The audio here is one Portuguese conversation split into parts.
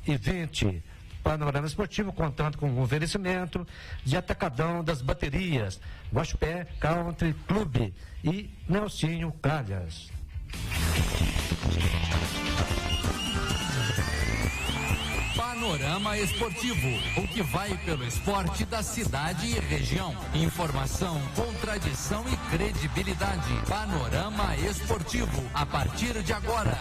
9h20. Panorama Esportivo, contando com o oferecimento de Atacadão das Baterias, Guaxupé Country Club e Nelsinho Calhas. Panorama Esportivo, o que vai pelo esporte da cidade e região. Informação, contradição e credibilidade. Panorama Esportivo, a partir de agora.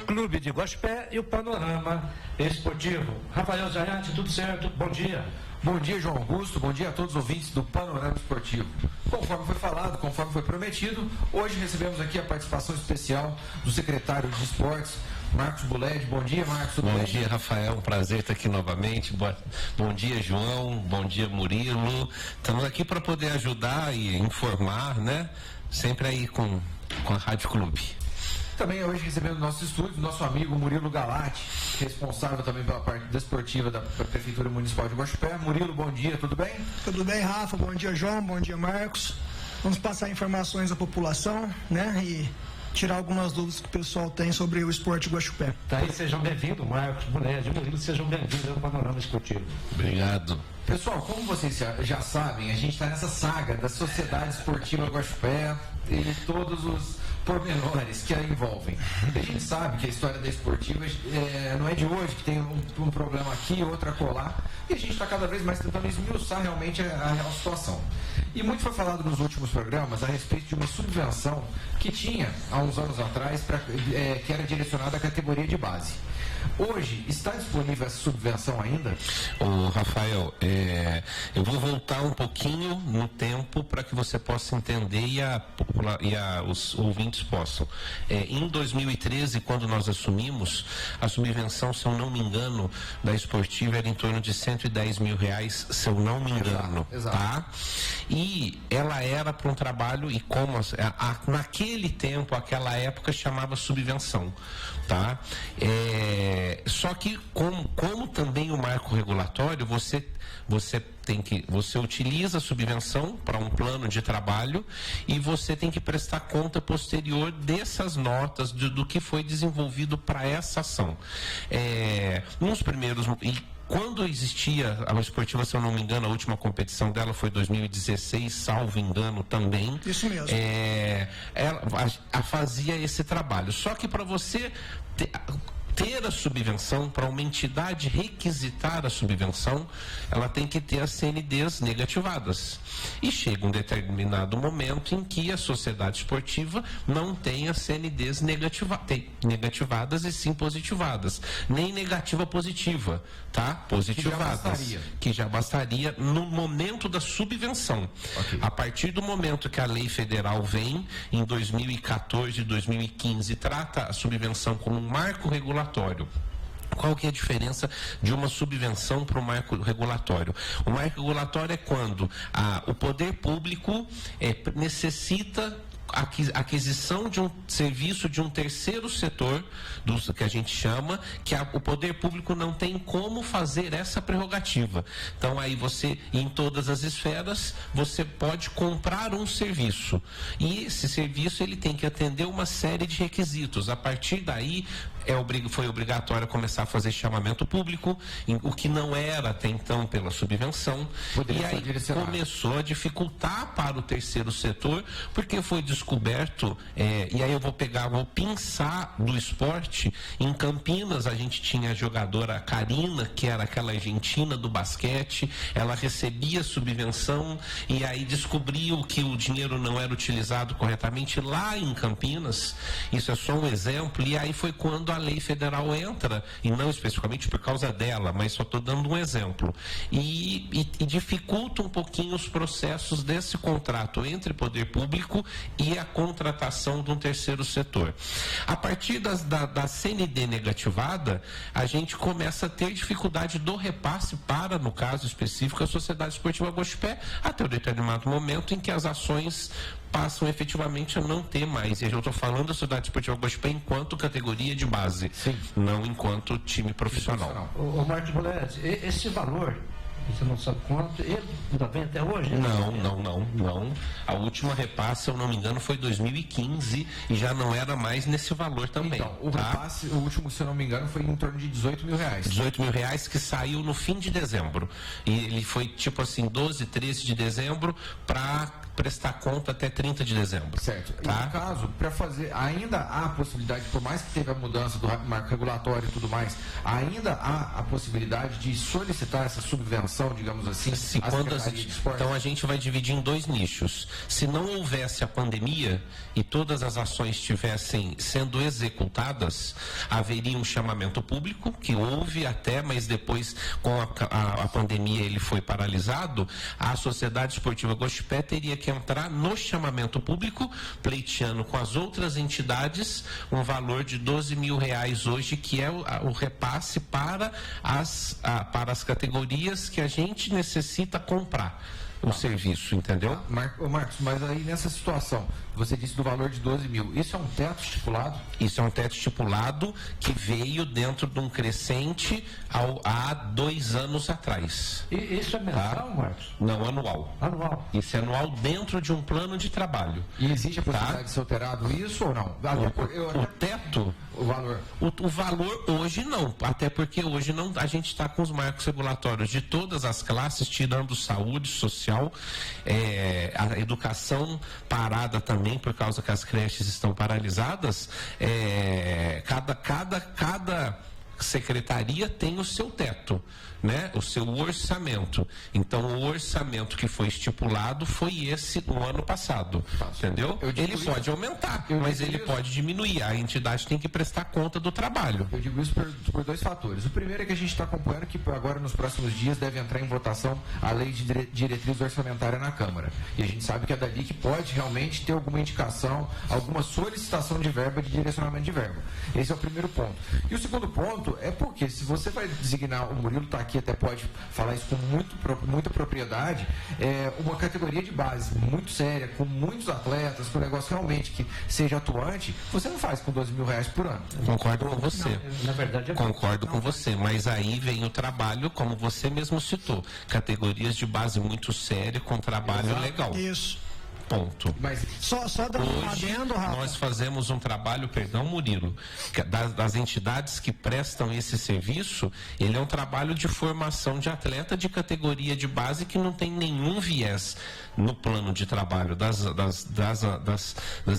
Clube de Guaxupé e o Panorama Esportivo. Rafael Zayati, tudo certo? Bom dia. Bom dia, João Augusto. Bom dia a todos os ouvintes do Panorama Esportivo. Conforme foi falado, conforme foi prometido, hoje recebemos aqui a participação especial do secretário de Esportes, Marcos Buled. Bom dia, Marcos. Bom dia, Rafael. Um prazer estar aqui novamente. Bom dia, João. Bom dia, Murilo. Estamos aqui para poder ajudar e informar, né? Sempre aí com a Rádio Clube. Também hoje recebendo no nosso estúdio, nosso amigo Murilo Galati, responsável também pela parte desportiva da Prefeitura Municipal de Guaxupé. Murilo, bom dia, tudo bem? Tudo bem, Rafa, bom dia, João, bom dia, Marcos. Vamos passar informações à população, né, e tirar algumas dúvidas que o pessoal tem sobre o esporte Guaxupé. Tá aí, sejam bem-vindos, Marcos, Buled, Murilo, sejam bem-vindos ao Panorama Esportivo. Obrigado. Pessoal, como vocês já sabem, a gente está nessa saga da Sociedade Esportiva Guaxupé e todos os pormenores que a envolvem. A gente sabe que a história da esportiva não é de hoje, que tem um problema aqui, outro acolá, e a gente está cada vez mais tentando esmiuçar realmente a real situação. E muito foi falado nos últimos programas a respeito de uma subvenção que tinha, há uns anos atrás, que era direcionada à categoria de base. Hoje, está disponível essa subvenção ainda? Ô, Rafael, eu vou voltar um pouquinho no tempo para que você possa entender e os ouvintes possam. Em 2013, quando nós assumimos, a subvenção, se eu não me engano, da esportiva era em torno de R$110 mil, se eu não me engano. Exato. Tá? E ela era para um trabalho, e como naquele tempo, aquela época, chamava subvenção. Tá? Só que como também o marco regulatório, você utiliza a subvenção para um plano de trabalho e você tem que prestar conta posterior dessas notas do que foi desenvolvido para essa ação. Nos primeiros... Quando existia a esportiva, se eu não me engano, a última competição dela foi 2016, salvo engano também. Isso mesmo. Ela fazia esse trabalho. Só que para você ter a subvenção, para uma entidade requisitar a subvenção, ela tem que ter as CNDs negativadas. E chega um determinado momento em que a sociedade esportiva não tem as CNDs negativadas e sim positivadas. Nem negativa positiva, tá? Positivadas. Que já bastaria no momento da subvenção. Okay. A partir do momento que a lei federal vem, em 2014 e 2015, trata a subvenção como um marco regulatório. Qual que é a diferença de uma subvenção para o marco regulatório? O marco regulatório é quando o poder público necessita aquisição de um serviço de um terceiro setor, que a gente chama, que o poder público não tem como fazer essa prerrogativa. Então aí você, em todas as esferas, você pode comprar um serviço. E esse serviço ele tem que atender uma série de requisitos. A partir daí, foi obrigatório começar a fazer chamamento público, o que não era até então pela subvenção. E aí começou a dificultar para o terceiro setor, porque foi descoberto, e aí eu vou pinçar do esporte. Em Campinas a gente tinha a jogadora Karina, que era aquela argentina do basquete, ela recebia subvenção e aí descobriu que o dinheiro não era utilizado corretamente lá em Campinas. Isso é só um exemplo, e aí foi quando a lei federal entra, e não especificamente por causa dela, mas só estou dando um exemplo, e dificulta um pouquinho os processos desse contrato entre poder público e a contratação de um terceiro setor. A partir da CND negativada, a gente começa a ter dificuldade do repasse para, no caso específico, a Sociedade Esportiva Guaxupé, até um determinado momento em que as ações passam efetivamente a não ter mais. E eu estou falando da Sociedade Esportiva Guaxupé enquanto categoria de base, sim, não enquanto time profissional. O Marcos Buled, esse valor Você não sabe quanto? Ele ainda vem até hoje? Não. A última repasse, se eu não me engano, foi 2015 e já não era mais nesse valor também. Então, o repasse, o último, se eu não me engano, foi em torno de 18 mil reais. 18 mil reais que saiu no fim de dezembro. E ele foi tipo assim, 12, 13 de dezembro para prestar conta até 30 de dezembro. Certo. Tá? E no caso, para fazer, ainda há a possibilidade, por mais que teve a mudança do marco regulatório e tudo mais, ainda há a possibilidade de solicitar essa subvenção, digamos assim, então a gente vai dividir em dois nichos. Se não houvesse a pandemia e todas as ações estivessem sendo executadas, haveria um chamamento público, que houve até, mas depois com a pandemia ele foi paralisado. A Sociedade Esportiva Guaxupé teria que entrar no chamamento público, pleiteando com as outras entidades um valor de 12 mil reais hoje, que é o repasse para as categorias que a gente necessita comprar o serviço, entendeu? Marcos, mas aí nessa situação, você disse do valor de 12 mil, isso é um teto estipulado? Isso é um teto estipulado que veio dentro de um crescente há 2 anos atrás. E isso é mensal, Marcos? Não, anual. Anual. Isso é anual dentro de um plano de trabalho. E existe a possibilidade de ser alterado isso ou não? O teto... O valor? O valor hoje não, até porque hoje não, a gente está com os marcos regulatórios de todas as classes, tirando saúde, social, a educação parada também, por causa que as creches estão paralisadas. Cada secretaria tem o seu teto, né? O seu orçamento. Então, o orçamento que foi estipulado foi esse no ano passado, entendeu? Ele pode aumentar, mas ele pode diminuir. A entidade tem que prestar conta do trabalho. Eu digo isso por 2 fatores. O primeiro é que a gente está acompanhando que agora, nos próximos dias, deve entrar em votação a lei de diretriz orçamentária na Câmara. E a gente sabe que é dali que pode realmente ter alguma indicação, alguma solicitação de verba, de direcionamento de verba. Esse é o primeiro ponto. E o segundo ponto é porque, se você vai designar, o Murilo está aqui, até pode falar isso com muita propriedade, uma categoria de base muito séria, com muitos atletas, com um negócio realmente que seja atuante, você não faz com 12 mil reais por ano. Concordo com você. Não, na verdade, concordo com você, mas aí vem o trabalho, como você mesmo citou, categorias de base muito séria, com trabalho legal. Isso. Ponto. Mas só dando um adendo, Rafa. Nós fazemos um trabalho, Murilo, das entidades que prestam esse serviço, ele é um trabalho de formação de atleta de categoria de base que não tem nenhum viés no plano de trabalho das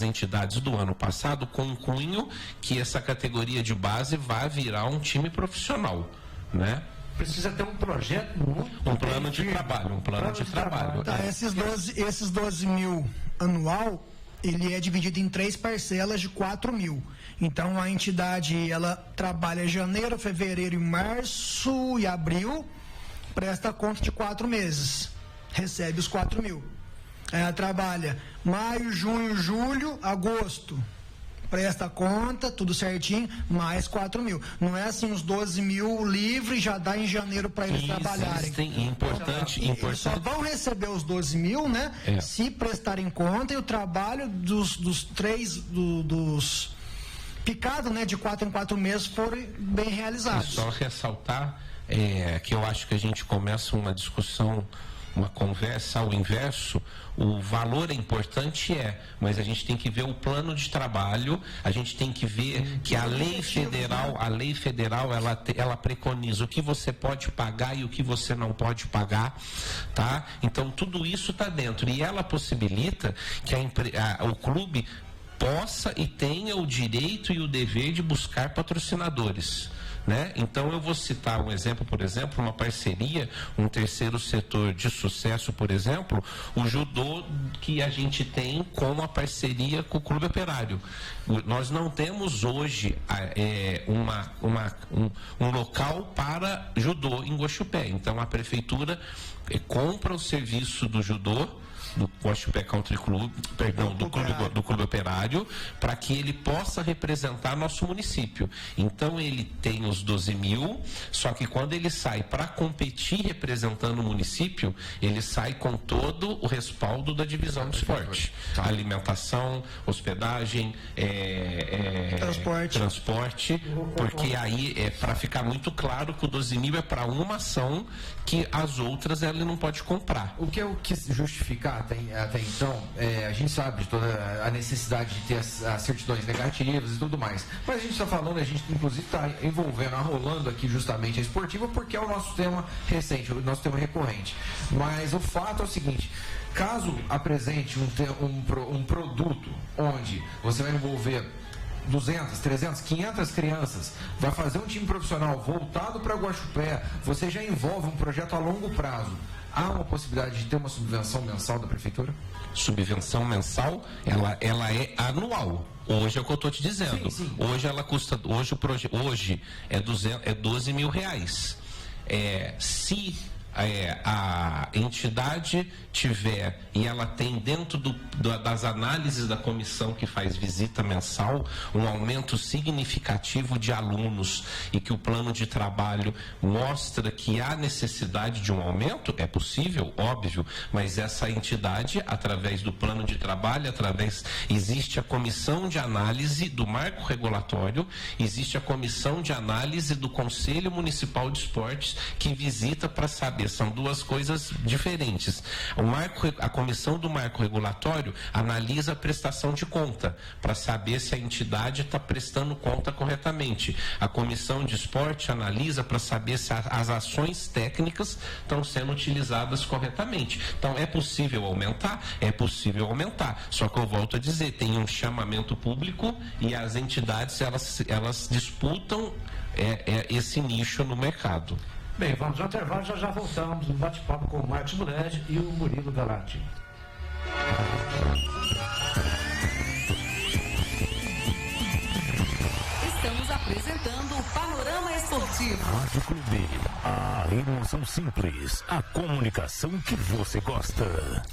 entidades do ano passado, com um cunho que essa categoria de base vai virar um time profissional, né? Precisa ter um projeto muito... Um plano de trabalho. Tá, esses 12 mil anual, ele é dividido em 3 parcelas de 4 mil. Então, a entidade, ela trabalha janeiro, fevereiro e março e abril, presta conta de 4 meses, recebe os 4 mil. Ela trabalha maio, junho, julho, agosto, presta conta, tudo certinho, mais 4 mil. Não é assim, os 12 mil livre já dá em janeiro para eles trabalharem. Importante. Eles só vão receber os 12 mil, né? Se prestarem conta e o trabalho dos picados, né? De 4 em 4 meses forem bem realizados. Só ressaltar que eu acho que a gente começa uma discussão, uma conversa ao inverso. O valor é importante, mas a gente tem que ver o plano de trabalho, a gente tem que ver que a lei federal ela preconiza o que você pode pagar e o que você não pode pagar, tá? Então tudo isso está dentro e ela possibilita que o clube possa e tenha o direito e o dever de buscar patrocinadores, né? Então eu vou citar um exemplo, por exemplo, uma parceria, um terceiro setor de sucesso, por exemplo, o judô que a gente tem com a parceria com o Clube Operário. Nós não temos hoje um local para judô em Guaxupé, então a prefeitura compra o serviço do judô, do Guaxupé Country Club, perdão, do Clube Operário, para que ele possa representar nosso município. Então ele tem os 12 mil, só que quando ele sai para competir representando o município, ele sai com todo o respaldo da divisão de esporte. Alimentação, hospedagem, transporte, porque aí para ficar muito claro que o 12 mil é para uma ação que as outras ele não pode comprar. O que eu quis justificar até então, a gente sabe de toda a necessidade de ter as certidões negativas e tudo mais, mas a gente está falando, a gente inclusive está envolvendo, arrolando aqui justamente a esportiva, porque é o nosso tema recente, o nosso tema recorrente. Mas o fato é o seguinte: caso apresente um produto onde você vai envolver 200, 300, 500 crianças, vai fazer um time profissional voltado para Guaxupé, você já envolve um projeto a longo prazo, há uma possibilidade de ter uma subvenção mensal da prefeitura? Subvenção mensal, ela é anual. Hoje é o que eu estou te dizendo. Sim. Hoje ela custa, hoje é 12 mil reais. Se a entidade tiver, e ela tem dentro das análises da comissão que faz visita mensal, um aumento significativo de alunos e que o plano de trabalho mostra que há necessidade de um aumento, é possível, óbvio, mas essa entidade, através do plano de trabalho, existe a comissão de análise do marco regulatório, existe a comissão de análise do Conselho Municipal de Esportes que visita para saber. São duas coisas diferentes. A comissão do marco regulatório analisa a prestação de conta para saber se a entidade está prestando conta corretamente. A comissão de esporte analisa para saber se as ações técnicas estão sendo utilizadas corretamente. Então, é possível aumentar? É possível aumentar. Só que eu volto a dizer, tem um chamamento público e as entidades, elas disputam esse nicho no mercado. Bem, vamos ao intervalo, já voltamos no bate-papo com o Marcos Mulher e o Murilo Galati. Estamos apresentando o Panorama Esportivo. Rádio Clube, a emoção simples, a comunicação que você gosta.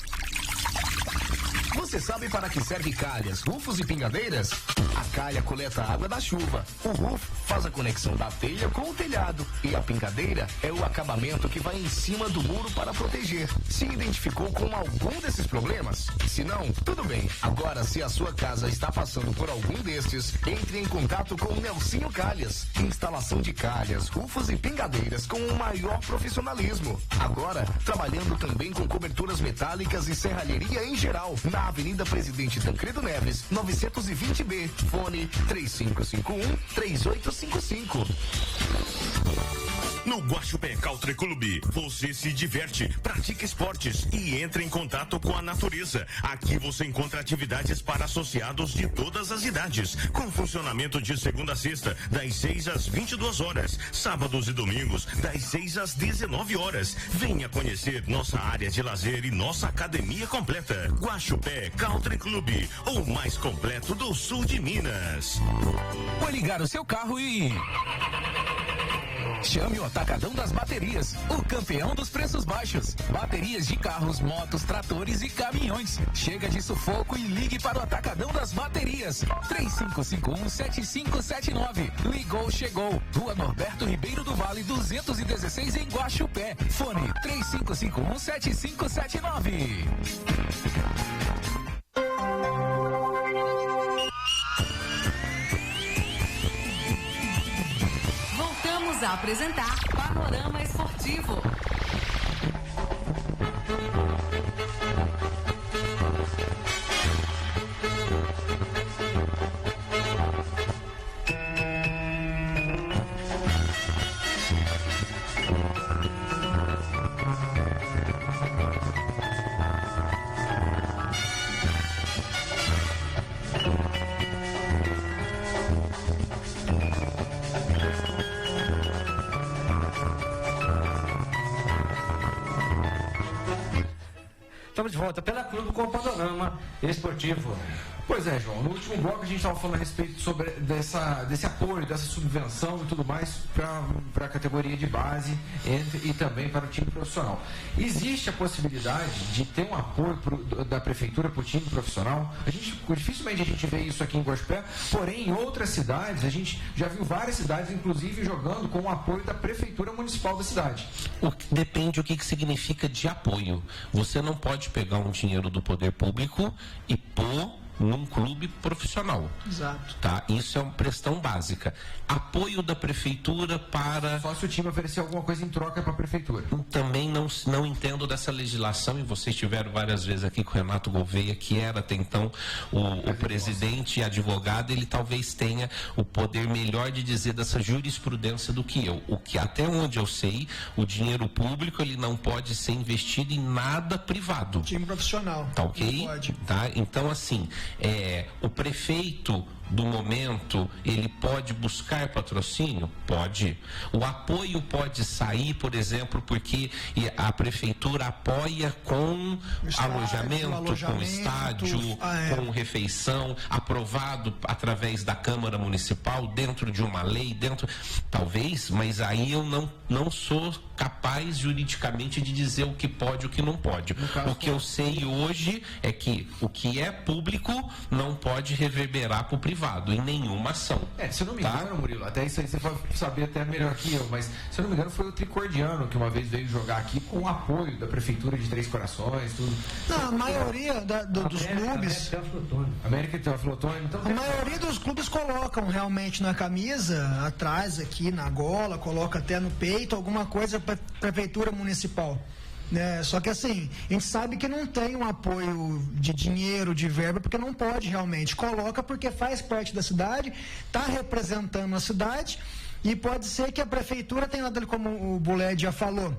Você sabe para que serve calhas, rufos e pingadeiras? A calha coleta a água da chuva, o rufo faz a conexão da telha com o telhado e a pingadeira é o acabamento que vai em cima do muro para proteger. Se identificou com algum desses problemas? Se não, tudo bem. Agora, se a sua casa está passando por algum destes, entre em contato com o Nelsinho Calhas. Instalação de calhas, rufos e pingadeiras com o maior profissionalismo. Agora, trabalhando também com coberturas metálicas e serralheria em geral. Na Avenida Presidente Tancredo Neves, 920B. Fone 3551-3855. No Guaxupé Country Club, você se diverte, pratica esportes e entra em contato com a natureza. Aqui você encontra atividades para associados de todas as idades, com funcionamento de segunda a sexta, das 6 às 22 horas, sábados e domingos, das 6 às 19 horas. Venha conhecer nossa área de lazer e nossa academia completa. Guaxupé Country Club, o mais completo do sul de Minas. Vai ligar o seu carro e... chame o Atacadão das Baterias, o campeão dos preços baixos. Baterias de carros, motos, tratores e caminhões. Chega de sufoco e ligue para o Atacadão das Baterias. 3551-7579. Ligou, chegou. Rua Norberto Ribeiro do Vale, 216 em Guaxupé. Fone 3551-7579. Voltamos a apresentar Panorama Esportivo. Estamos de volta pela Clube com o Panorama Esportivo. Pois é, João. No último bloco a gente estava falando a respeito sobre desse apoio, dessa subvenção e tudo mais para a categoria de base e também para o time profissional. Existe a possibilidade de ter um apoio da prefeitura para o time profissional? Dificilmente a gente vê isso aqui em Guaxupé, porém em outras cidades, a gente já viu várias cidades, inclusive, jogando com o apoio da prefeitura municipal da cidade. Depende do que significa de apoio. Você não pode pegar um dinheiro do poder público e pôr num clube profissional. Exato. Tá? Isso é uma questão básica. Apoio da prefeitura para... Só se o time oferecer alguma coisa em troca para a prefeitura. Também não entendo dessa legislação, e vocês tiveram várias vezes aqui com o Renato Gouveia, que era até então o presidente e advogado, ele talvez tenha o poder melhor de dizer dessa jurisprudência do que eu. Até onde eu sei, o dinheiro público ele não pode ser investido em nada privado. Time profissional. Tá ok? Não pode. Tá? Então, assim, o prefeito do momento, ele pode buscar patrocínio? Pode. O apoio pode sair, por exemplo, porque a prefeitura apoia com alojamento, com estádio, com refeição, aprovado através da Câmara Municipal, dentro de uma lei, talvez, mas aí eu não sou capaz juridicamente de dizer o que pode e o que não pode. O que eu sei hoje é que o que é público não pode reverberar para o privado em nenhuma ação. Se eu não me engano, Murilo, até isso aí você pode saber até melhor que eu, mas se eu não me engano foi o Tricordiano que uma vez veio jogar aqui com o apoio da prefeitura de Três Corações, tudo. Não, a maioria dos clubes... América Teoflotone. Então, a maioria dos clubes colocam realmente na camisa, atrás aqui, na gola, coloca até no peito, alguma coisa para prefeitura municipal. Só que assim, a gente sabe que não tem um apoio de dinheiro, de verba, porque não pode realmente. Coloca porque faz parte da cidade, está representando a cidade, e pode ser que a prefeitura tenha nada, como o Buled já falou,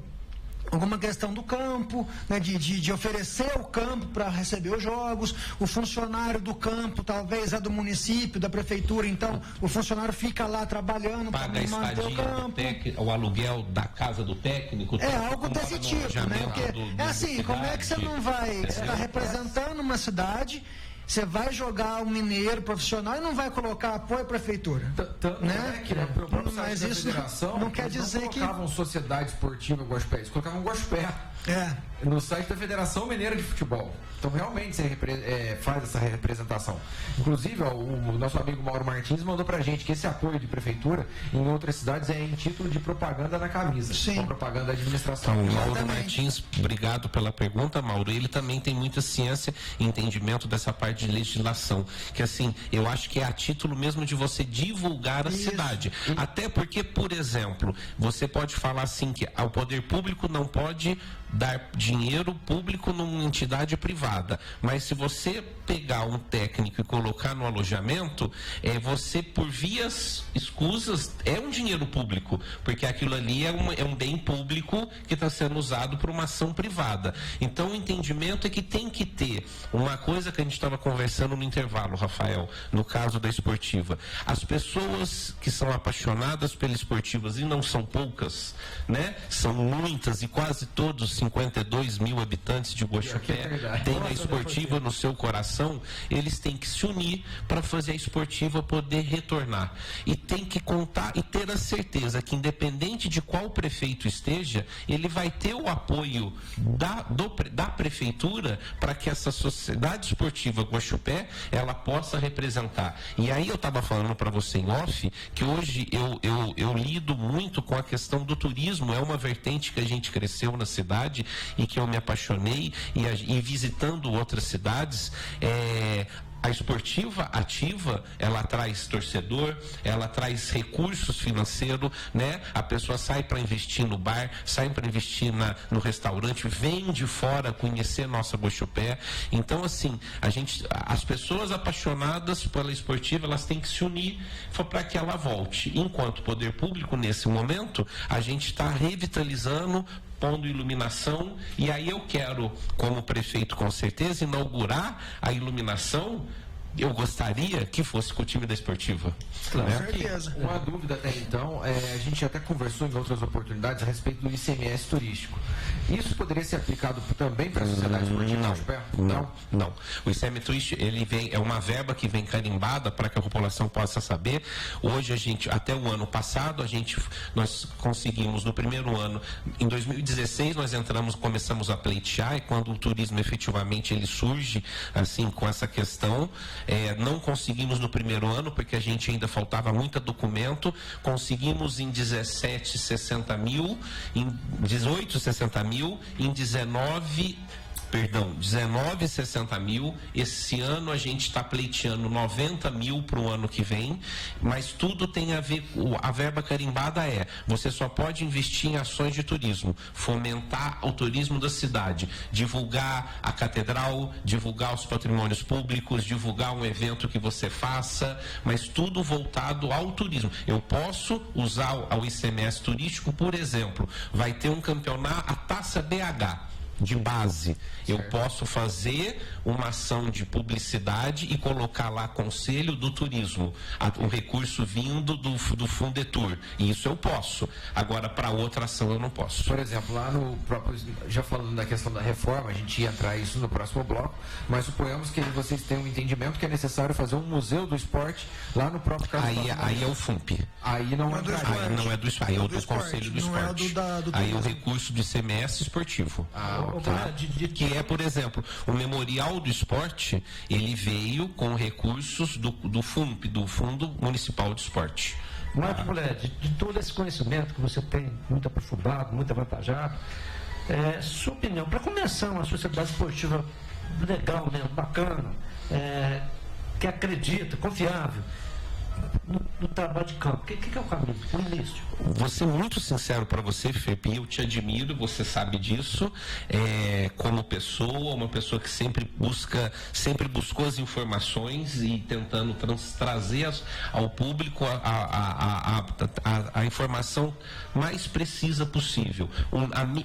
alguma questão do campo, né, de oferecer o campo para receber os jogos, o funcionário do campo talvez é do município, da prefeitura, então o funcionário fica lá trabalhando para manter o campo. O aluguel da casa do técnico. Algo desse tipo, né? Porque como é que você não vai estar representando uma cidade? Você vai jogar um mineiro profissional e não vai colocar apoio à prefeitura. Mas isso não quer dizer que... Não colocavam Sociedade Esportiva Guaxupé, eles colocavam Guaxupé. No site da Federação Mineira de Futebol. Então, realmente, você faz essa representação. Inclusive, o nosso amigo Mauro Martins mandou pra gente que esse apoio de prefeitura em outras cidades é em título de propaganda na camisa. Sim. Com propaganda da administração. Então, Mauro Martins, obrigado pela pergunta, Mauro. Ele também tem muita ciência e entendimento dessa parte de legislação. Que, assim, eu acho que é a título mesmo de você divulgar a cidade. Até porque, por exemplo, você pode falar assim que o poder público não pode dar dinheiro público numa entidade privada, mas se você pegar um técnico e colocar no alojamento, você por vias escusas é um dinheiro público, porque aquilo ali é um bem público que está sendo usado por uma ação privada. Então o entendimento é que tem que ter uma coisa que a gente estava conversando no intervalo, Rafael, no caso da esportiva. As pessoas que são apaixonadas pelas esportivas, e não são poucas, né? São muitas, e quase todos 52 mil habitantes de Guaxupé têm a esportiva no seu coração. Eles têm que se unir para fazer a esportiva poder retornar. E tem que contar e ter a certeza que, independente de qual prefeito esteja, ele vai ter o apoio da prefeitura para que essa sociedade esportiva Guaxupé ela possa representar. E aí eu estava falando para você em off que hoje eu lido muito com a questão do turismo. É uma vertente que a gente cresceu na cidade e que eu me apaixonei, e visitando outras cidades, a esportiva ativa, ela traz torcedor, ela traz recursos financeiros, né? A pessoa sai para investir no bar, sai para investir no restaurante, vem de fora conhecer nossa Guaxupé. Então, assim, as pessoas apaixonadas pela esportiva, elas têm que se unir para que ela volte. Enquanto poder público, nesse momento, a gente está revitalizando, pondo iluminação, e aí eu quero, como prefeito, com certeza, inaugurar a iluminação eu gostaria que fosse com o time da Esportiva. Claro, né? certeza. Uma dúvida até então, a gente até conversou em outras oportunidades a respeito do ICMS turístico. Isso poderia ser aplicado também para a Sociedade Esportiva Guaxupé? Não. O ICMS turístico, ele é uma verba que vem carimbada para que a população possa saber. Hoje até o ano passado, nós conseguimos no primeiro ano, em 2016 nós começamos a pleitear, e quando o turismo efetivamente ele surge assim com essa questão, não conseguimos no primeiro ano porque a gente ainda faltava muito documento. Conseguimos em 17 60 mil, em 18 60 mil, em 19 60 mil. Esse ano a gente está pleiteando 90 mil para o ano que vem, mas tudo tem a ver, a verba carimbada você só pode investir em ações de turismo, fomentar o turismo da cidade, divulgar a catedral, divulgar os patrimônios públicos, divulgar um evento que você faça, mas tudo voltado ao turismo. Eu posso usar o ICMS turístico, por exemplo, vai ter um campeonato, a Taça BH, de base. Eu posso fazer uma ação de publicidade e colocar lá Conselho do Turismo, um recurso vindo do Fundetur. Isso eu posso. Agora, para outra ação, eu não posso. Por exemplo, lá no próprio, já falando da questão da reforma, a gente ia entrar isso no próximo bloco, mas suponhamos que vocês tenham um entendimento que é necessário fazer um museu do esporte lá no próprio Carlos. Aí é o FUMP. Aí não é do esporte. Não é do esporte, aí é o do Conselho do Esporte. Aí é o recurso do ICMS esportivo. Que é, por exemplo, o Memorial do Esporte, ele veio com recursos do FUMP, do Fundo Municipal de Esporte. Marcos Poled, de todo esse conhecimento que você tem, muito aprofundado, muito avantajado, sua opinião, para começar uma sociedade esportiva legal mesmo, bacana, que acredita, confiável no trabalho de campo, o que é o caminho, o início? Vou ser muito sincero para você, Felipe, eu te admiro, você sabe disso, como pessoa, uma pessoa que sempre buscou as informações e tentando trazer ao público a informação mais precisa possível.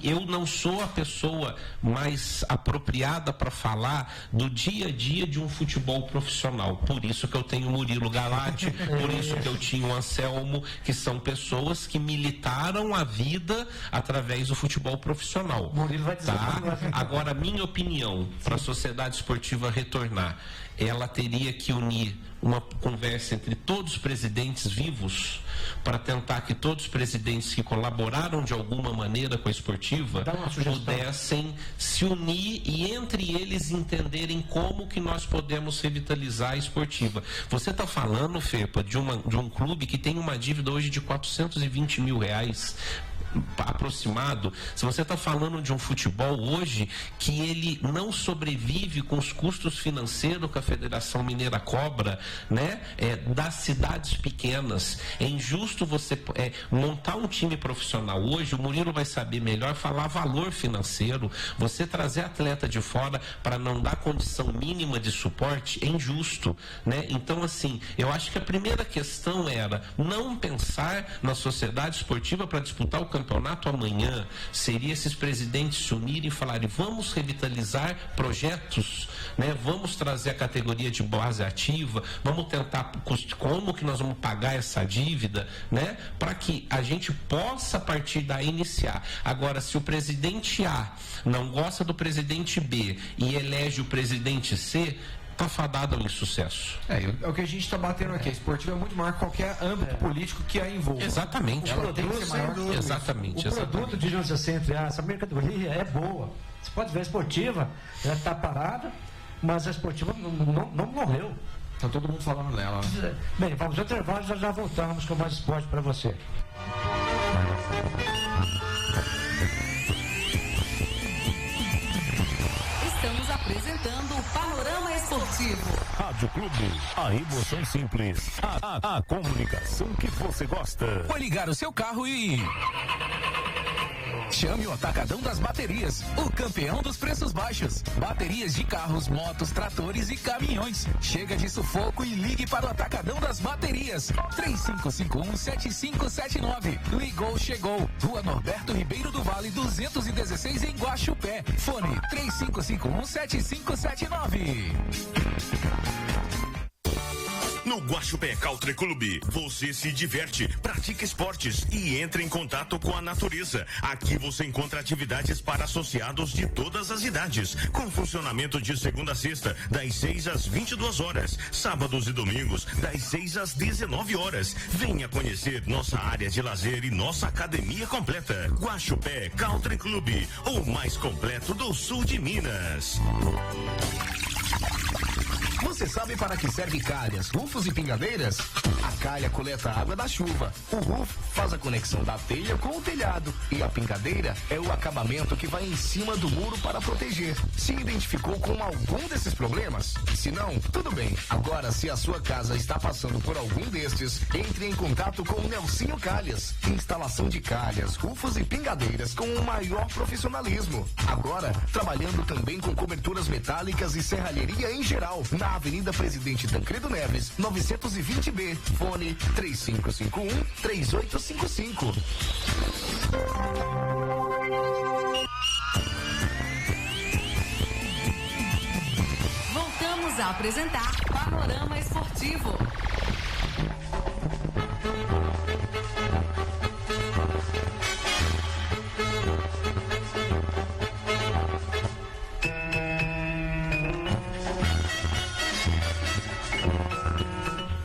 Eu não sou a pessoa mais apropriada para falar do dia a dia de um futebol profissional, por isso que eu tenho o Murilo Galati, por isso que eu tinha o Anselmo, que são pessoas que militaram a vida através do futebol profissional. Agora, minha opinião, para a sociedade esportiva retornar, ela teria que unir uma conversa entre todos os presidentes vivos para tentar que todos os presidentes que colaboraram de alguma maneira com a esportiva pudessem se unir e entre eles entenderem como que nós podemos revitalizar a esportiva. Você está falando, Fepa, de um clube que tem uma dívida hoje de 420 mil reais aproximado. Se você está falando de um futebol hoje que ele não sobrevive com os custos financeiros que a Federação Mineira cobra, né, das cidades pequenas, é injusto você montar um time profissional hoje. O Murilo vai saber melhor falar valor financeiro. Você trazer atleta de fora para não dar condição mínima de suporte é injusto, né? Então, assim, eu acho que a primeira questão era não pensar na sociedade esportiva para disputar o campeonato amanhã, seria esses presidentes se unirem e falarem: vamos revitalizar projetos, né? Vamos trazer a categoria de base ativa, vamos tentar como que nós vamos pagar essa dívida, né? Para que a gente possa a partir daí iniciar. Agora, se o presidente A não gosta do presidente B e elege o presidente C, está fadado ao insucesso. É o que a gente está batendo aqui. A esportiva é muito maior que qualquer âmbito político que a envolva. Exatamente. Ela tem que ser maior do exatamente. O produto, digamos assim, entre essa mercadoria é boa. Você pode ver a esportiva, ela está parada, mas a esportiva não morreu. Está todo mundo falando dela. Né? Bem, vamos ao intervalo, já voltamos com mais esporte para você. Estamos apresentando o Panorama Esportivo. Rádio Clube, a emoção simples, a comunicação que você gosta. Foi ligar o seu carro e... chame o Atacadão das Baterias, o campeão dos preços baixos. Baterias de carros, motos, tratores e caminhões. Chega de sufoco e ligue para o Atacadão das Baterias. 3551-7579. Ligou, chegou. Rua Norberto Ribeiro do Vale, 216 em Guaxupé. Fone 3551-7579. No Guaxupé Country Club, você se diverte, pratica esportes e entra em contato com a natureza. Aqui você encontra atividades para associados de todas as idades, com funcionamento de segunda a sexta, das 6 às 22 horas, sábados e domingos, das 6 às 19 horas. Venha conhecer nossa área de lazer e nossa academia completa. Guaxupé Country Club, o mais completo do sul de Minas. Você sabe para que serve calhas, rufos e pingadeiras? A calha coleta a água da chuva, o rufo faz a conexão da telha com o telhado e a pingadeira é o acabamento que vai em cima do muro para proteger. Se identificou com algum desses problemas? Se não, tudo bem. Agora, se a sua casa está passando por algum destes, entre em contato com o Nelsinho Calhas. Instalação de calhas, rufos e pingadeiras com o maior profissionalismo. Agora, trabalhando também com coberturas metálicas e serralheria em geral, na Avenida Presidente Tancredo Neves, 920B. Fone 3551-3855. Voltamos a apresentar Panorama Esportivo.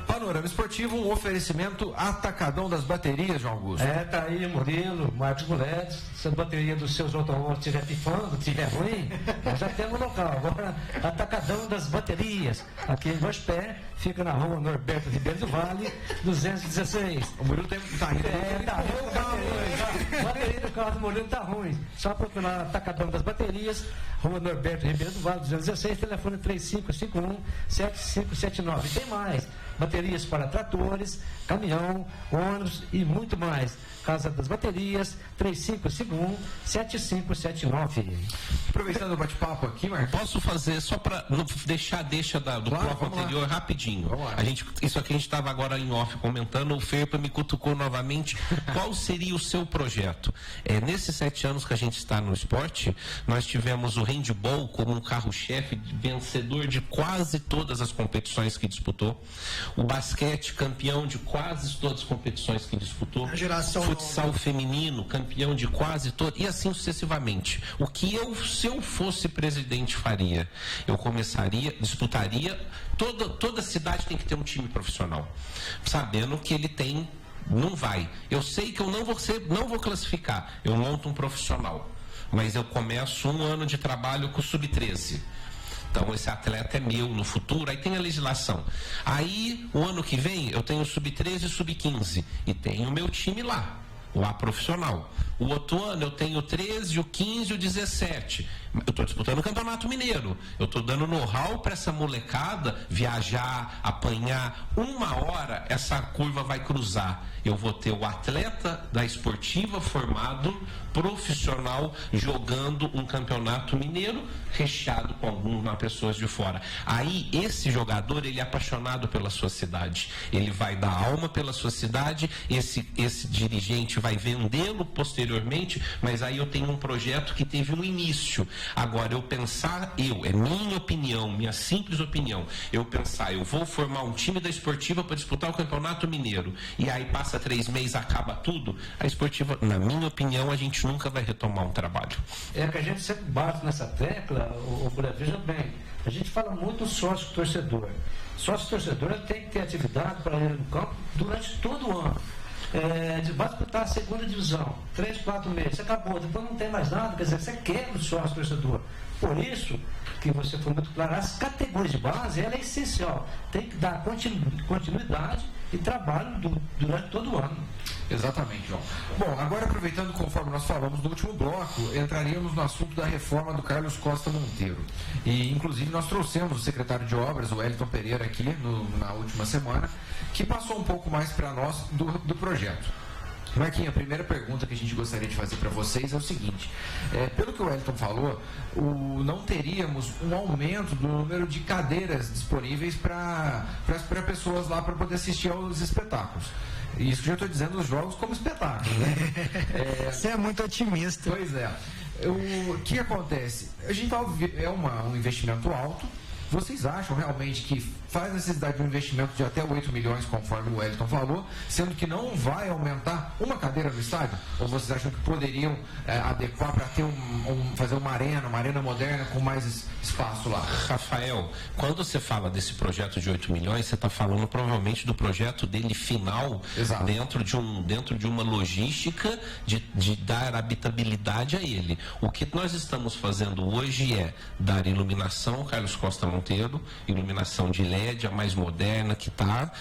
Panorama Esportivo, um oferecimento Atacadão das Baterias, João Augusto. Tá aí, Murilo, Marcos Moledes. Se a bateria dos seus automóveis estiver pifando, estiver ruim, nós já temos o local. Agora, Atacadão das Baterias, aqui em Guaxupé, fica na rua Norberto Ribeiro do Vale, 216. O Murilo tá rindo. Tá ruim, a bateria do carro do Murilo tá ruim. Só procurar Atacadão das Baterias, rua Norberto Ribeiro do Vale, 216, telefone 3551-7579. Tem mais, baterias para tratores, caminhão, ônibus e muito mais. Casa das Baterias, 3551-7579. Aproveitando o bate-papo aqui, Marcos. Posso fazer, só para não deixar do bloco anterior rapidinho. Isso aqui a gente estava agora em off comentando, o Ferpa me cutucou novamente. Qual seria o seu projeto? Nesses 7 anos que a gente está no esporte, nós tivemos o handball como um carro-chefe, vencedor de quase todas as competições que disputou. O basquete, campeão de quase todas as competições que disputou. A geração futsal feminino, campeão de quase todo, e assim sucessivamente. O que se eu fosse presidente faria? Eu disputaria, toda cidade tem que ter um time profissional, sabendo que ele tem, não vai. Eu sei que eu não vou classificar, eu monto um profissional, mas eu começo um ano de trabalho com o sub-13. Então, esse atleta é meu no futuro, aí tem a legislação. Aí, o ano que vem, eu tenho o sub-13 e sub-15, e tenho o meu time lá profissional. O outro ano eu tenho o 13, o 15 e o 17. Eu estou disputando o Campeonato Mineiro. Eu estou dando know-how para essa molecada viajar, apanhar. Uma hora essa curva vai cruzar. Eu vou ter o atleta da esportiva formado, profissional, jogando um Campeonato Mineiro recheado com algumas pessoas de fora. Aí esse jogador, ele é apaixonado pela sua cidade. Ele vai dar alma pela sua cidade, esse dirigente vai vendê-lo posteriormente, mas aí eu tenho um projeto que teve um início. Agora, é minha opinião, minha simples opinião, eu vou formar um time da esportiva para disputar o Campeonato Mineiro, e aí passa 3 meses, acaba tudo, a esportiva, na minha opinião, a gente nunca vai retomar um trabalho. É que a gente sempre bate nessa tecla, veja bem, a gente fala muito sócio-torcedor. Sócio-torcedor tem que ter atividade para ele no campo durante todo o ano. Vai disputar a segunda divisão, 3, 4 meses, acabou, depois não tem mais nada, quer dizer, você quebra o sócio torcedor. Por isso que você foi muito claro, as categorias de base, ela é essencial, tem que dar continuidade e trabalho durante todo o ano. Exatamente, João. Bom, agora aproveitando, conforme nós falamos no último bloco, entraríamos no assunto da reforma do Carlos Costa Monteiro. E, inclusive, nós trouxemos o secretário de Obras, o Wellington Pereira, aqui na última semana, que passou um pouco mais para nós do projeto. Marquinhos, a primeira pergunta que a gente gostaria de fazer para vocês é o seguinte: pelo que o Wellington falou, não teríamos um aumento do número de cadeiras disponíveis para pessoas lá para poder assistir aos espetáculos. Isso que eu estou dizendo, os jogos como espetáculo, né? Você é muito otimista. Pois é. O que acontece? A gente um investimento alto. Vocês acham realmente que faz necessidade de um investimento de até 8 milhões, conforme o Wellington falou, sendo que não vai aumentar uma cadeira no estádio? Ou vocês acham que poderiam adequar para ter fazer uma arena moderna com mais espaço lá? Rafael, quando você fala desse projeto de 8 milhões, você está falando provavelmente do projeto dele final, dentro de uma logística de dar habitabilidade a ele. O que nós estamos fazendo hoje é dar iluminação, Carlos Costa Monteiro, iluminação de LED, a mais moderna que está,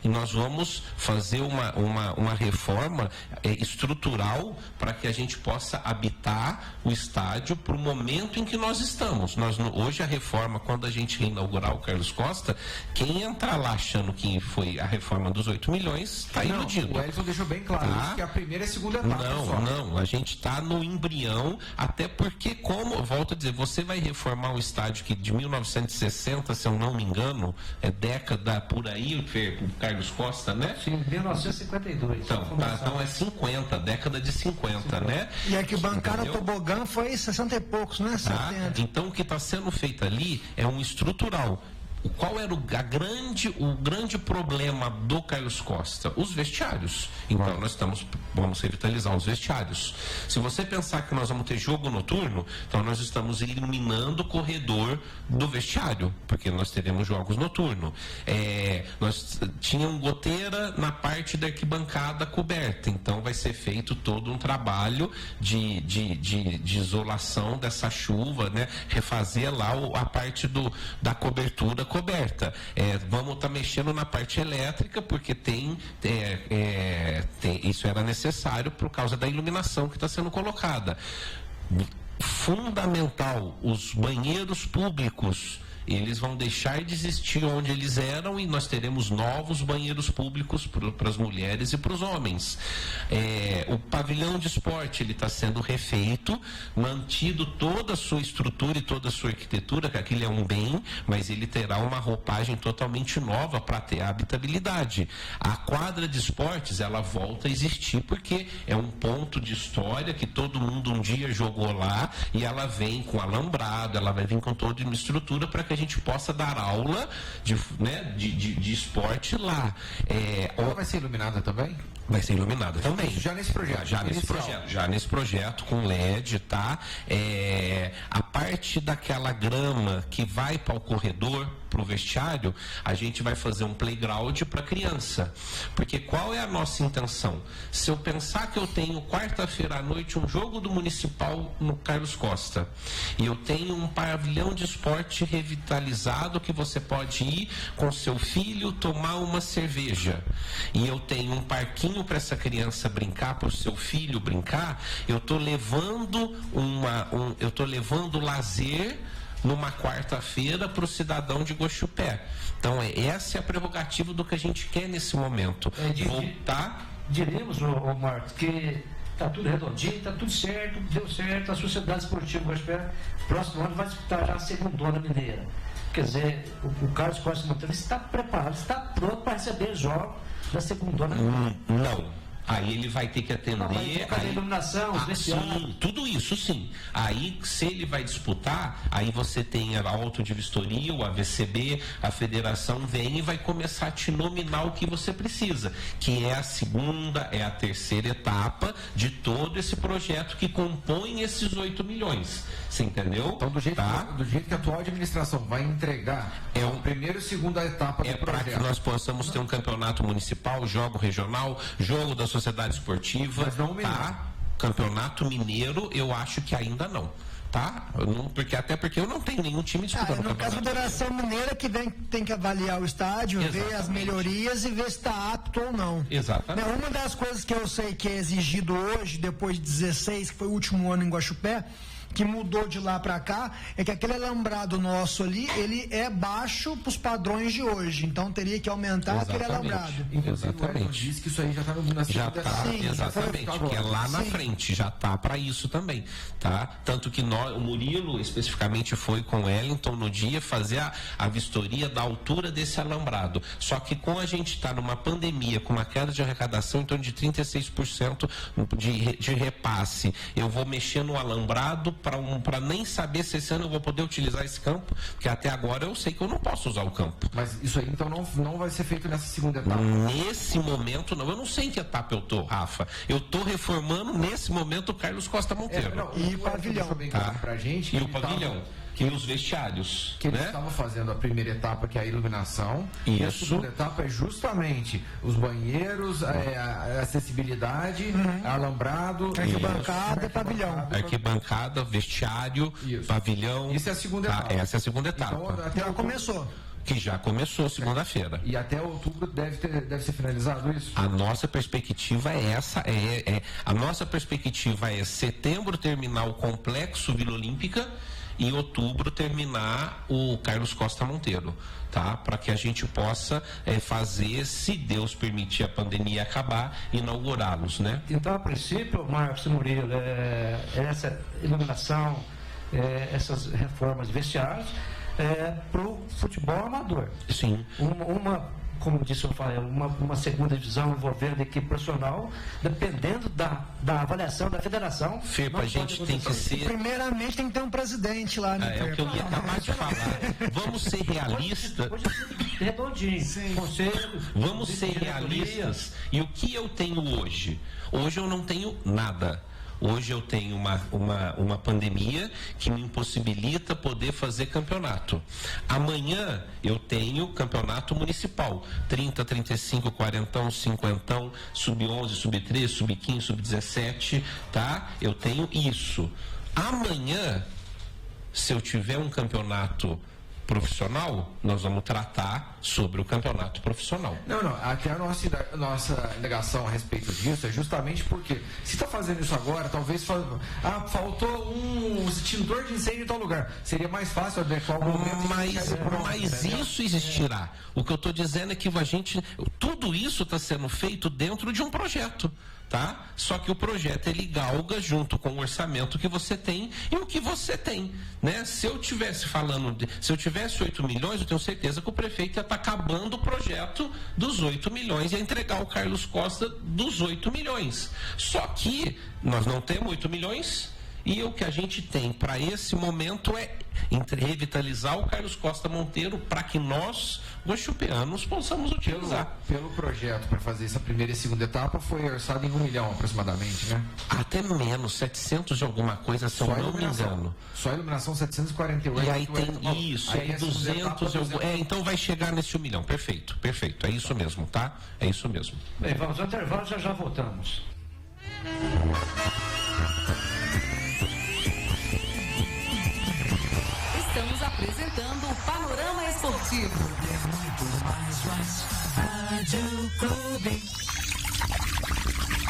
e nós vamos fazer uma reforma estrutural para que a gente possa habitar o estádio para o momento em que nós estamos. Hoje a reforma, quando a gente inaugurar o Carlos Costa, quem entrar lá achando que foi a reforma dos 8 milhões, está iludido. O Wellington deixou bem claro isso, que a primeira e a segunda etapa. Não, a gente está no embrião, até porque, volto a dizer, você vai reformar um estádio que de 1960, se eu não me engano, é década por aí, o Carlos Costa, né? Sim, 1952. Então é 50, década de 50, né? E a arquibancada tobogã foi 60 e poucos, né? 70. Então o que está sendo feito ali é um estrutural. Qual era o grande problema do Carlos Costa? Os vestiários. Então nós vamos revitalizar os vestiários. Se você pensar que nós vamos ter jogo noturno, então nós estamos iluminando o corredor do vestiário, porque nós teremos jogos noturnos. Nós tínhamos goteira na parte da arquibancada coberta, então vai ser feito todo um trabalho de isolação dessa chuva, né? Refazer lá a parte da cobertura coberta. Vamos estar mexendo na parte elétrica, porque isso era necessário por causa da iluminação que está sendo colocada. Fundamental, os banheiros públicos, eles vão deixar de existir onde eles eram e nós teremos novos banheiros públicos para as mulheres e para os homens. O pavilhão de esporte, ele está sendo refeito, mantido toda a sua estrutura e toda a sua arquitetura, que aquilo é um bem, mas ele terá uma roupagem totalmente nova para ter a habitabilidade. A quadra de esportes, ela volta a existir porque é um ponto de história que todo mundo um dia jogou lá e ela vem com alambrado, ela vai vir com toda uma estrutura para que a gente possa dar aula de esporte lá. Ela vai ser iluminada também? Vai ser iluminada também. Já nesse projeto? Já nesse projeto com LED, tá? A parte daquela grama que vai para o corredor, para o vestiário, a gente vai fazer um playground para criança. Porque qual é a nossa intenção? Se eu pensar que eu tenho quarta-feira à noite um jogo do Municipal no Carlos Costa e eu tenho um pavilhão de esporte revitalizado que você pode ir com seu filho tomar uma cerveja e eu tenho um parquinho para essa criança brincar, para o seu filho brincar, eu estou levando lazer numa quarta-feira para o cidadão de Guaxupé. Então, essa é a prerrogativa do que a gente quer nesse momento. Voltar. Diremos, Marcos, que está tudo redondinho, está tudo certo, deu certo, a Sociedade Esportiva Guaxupé, próximo ano vai disputar já a segundona mineira. Quer dizer, o Carlos Costa Monteiro está preparado, está pronto para receber jogos da segundona mineira. Não. Aí ele vai ter que atender. A iluminação, sim, tudo isso sim. Aí, se ele vai disputar, aí você tem a auto de vistoria, o AVCB, a federação vem e vai começar a te nominar o que você precisa, que é a segunda, é a terceira etapa de todo esse projeto que compõe esses 8 milhões. Você entendeu? Então, do jeito que a atual administração vai entregar, a primeira e segunda etapa do projeto. Para que nós possamos ter um campeonato municipal, jogo regional, jogo da sociedade esportiva, tá? Campeonato mineiro, eu acho que ainda não. Tá? Até porque eu não tenho nenhum time disputando. No caso da Federação Mineira que tem que avaliar o estádio, ver as melhorias e ver se está apto ou não. Exatamente. Uma das coisas que eu sei que é exigido hoje, depois de 16, que foi o último ano em Guaxupé, que mudou de lá para cá, é que aquele alambrado nosso ali, ele é baixo para os padrões de hoje, então teria que aumentar aquele alambrado. Exatamente. Diz que isso aí já está na já está, exatamente, porque é lá na frente, já está para isso também, tá? Tanto que o Murilo especificamente foi com o Wellington no dia fazer a vistoria da altura desse alambrado, só que com a gente está numa pandemia, com uma queda de arrecadação em torno de 36% de repasse, eu vou mexer no alambrado para nem saber se esse ano eu vou poder utilizar esse campo, porque até agora eu sei que eu não posso usar o campo. Mas isso aí então não vai ser feito nessa segunda etapa? Nesse momento não. Eu não sei em que etapa eu tô, Rafa. Eu tô reformando nesse momento o Carlos Costa Monteiro. E o pavilhão. Pra gente, e o pavilhão. E os vestiários. Que eles estavam fazendo a primeira etapa, que é a iluminação. Isso. E a segunda etapa é justamente os banheiros, a acessibilidade, alambrado, arquibancada e pavilhão. Arquibancada, vestiário, pavilhão. Isso é a segunda etapa. Essa é a segunda etapa. Então, até começou. Que já começou segunda-feira. E até outubro deve ser finalizado isso? A nossa perspectiva é essa. A nossa perspectiva é setembro terminar o complexo Vila Olímpica e em outubro terminar o Carlos Costa Monteiro, tá? Para que a gente possa fazer, se Deus permitir a pandemia acabar, inaugurá-los, né? Então, a princípio, Marcos e Murilo, essa iluminação, essas reformas vestiárias, para o futebol amador. Sim. Como disse eu falei, uma segunda divisão envolvendo a equipe profissional, dependendo da avaliação da federação. Fepa, a gente tem que ser... Primeiramente tem que ter um presidente lá, né? É o que eu ia acabar de falar. Vamos ser realistas. Redondinho. Conselho, vamos ser realistas. E o que eu tenho hoje? Hoje eu não tenho nada. Hoje eu tenho uma pandemia que me impossibilita poder fazer campeonato. Amanhã eu tenho campeonato municipal. 30, 35, 40, 50, sub-11, sub-13, sub-15, sub-17, tá? Eu tenho isso. Amanhã, se eu tiver um campeonato profissional, nós vamos tratar sobre o campeonato profissional. Não, até a nossa indagação a respeito disso é justamente porque se está fazendo isso agora, talvez faltou um extintor de incêndio em tal lugar. Seria mais fácil adequar o momento. Mas isso existirá. O que eu estou dizendo é que tudo isso está sendo feito dentro de um projeto. Tá? Só que o projeto ele galga junto com o orçamento que você tem e o que você tem, né? Se eu tivesse 8 milhões, eu tenho certeza que o prefeito ia estar acabando o projeto dos 8 milhões e ia entregar o Carlos Costa dos 8 milhões. Só que nós não temos 8 milhões e o que a gente tem para esse momento é revitalizar o Carlos Costa Monteiro para que nós, guaxupeanos, possamos utilizar. Pelo projeto para fazer essa primeira e segunda etapa foi orçado em 1 milhão aproximadamente, né? Até menos, 700 de alguma coisa, se eu não me engano. Só a iluminação 748. E aí tem isso, aí 200, então vai chegar nesse 1 milhão. Perfeito, é isso mesmo, tá? É isso mesmo. Bem, vamos ao intervalo, já voltamos. Estamos apresentando o Panorama Esportivo.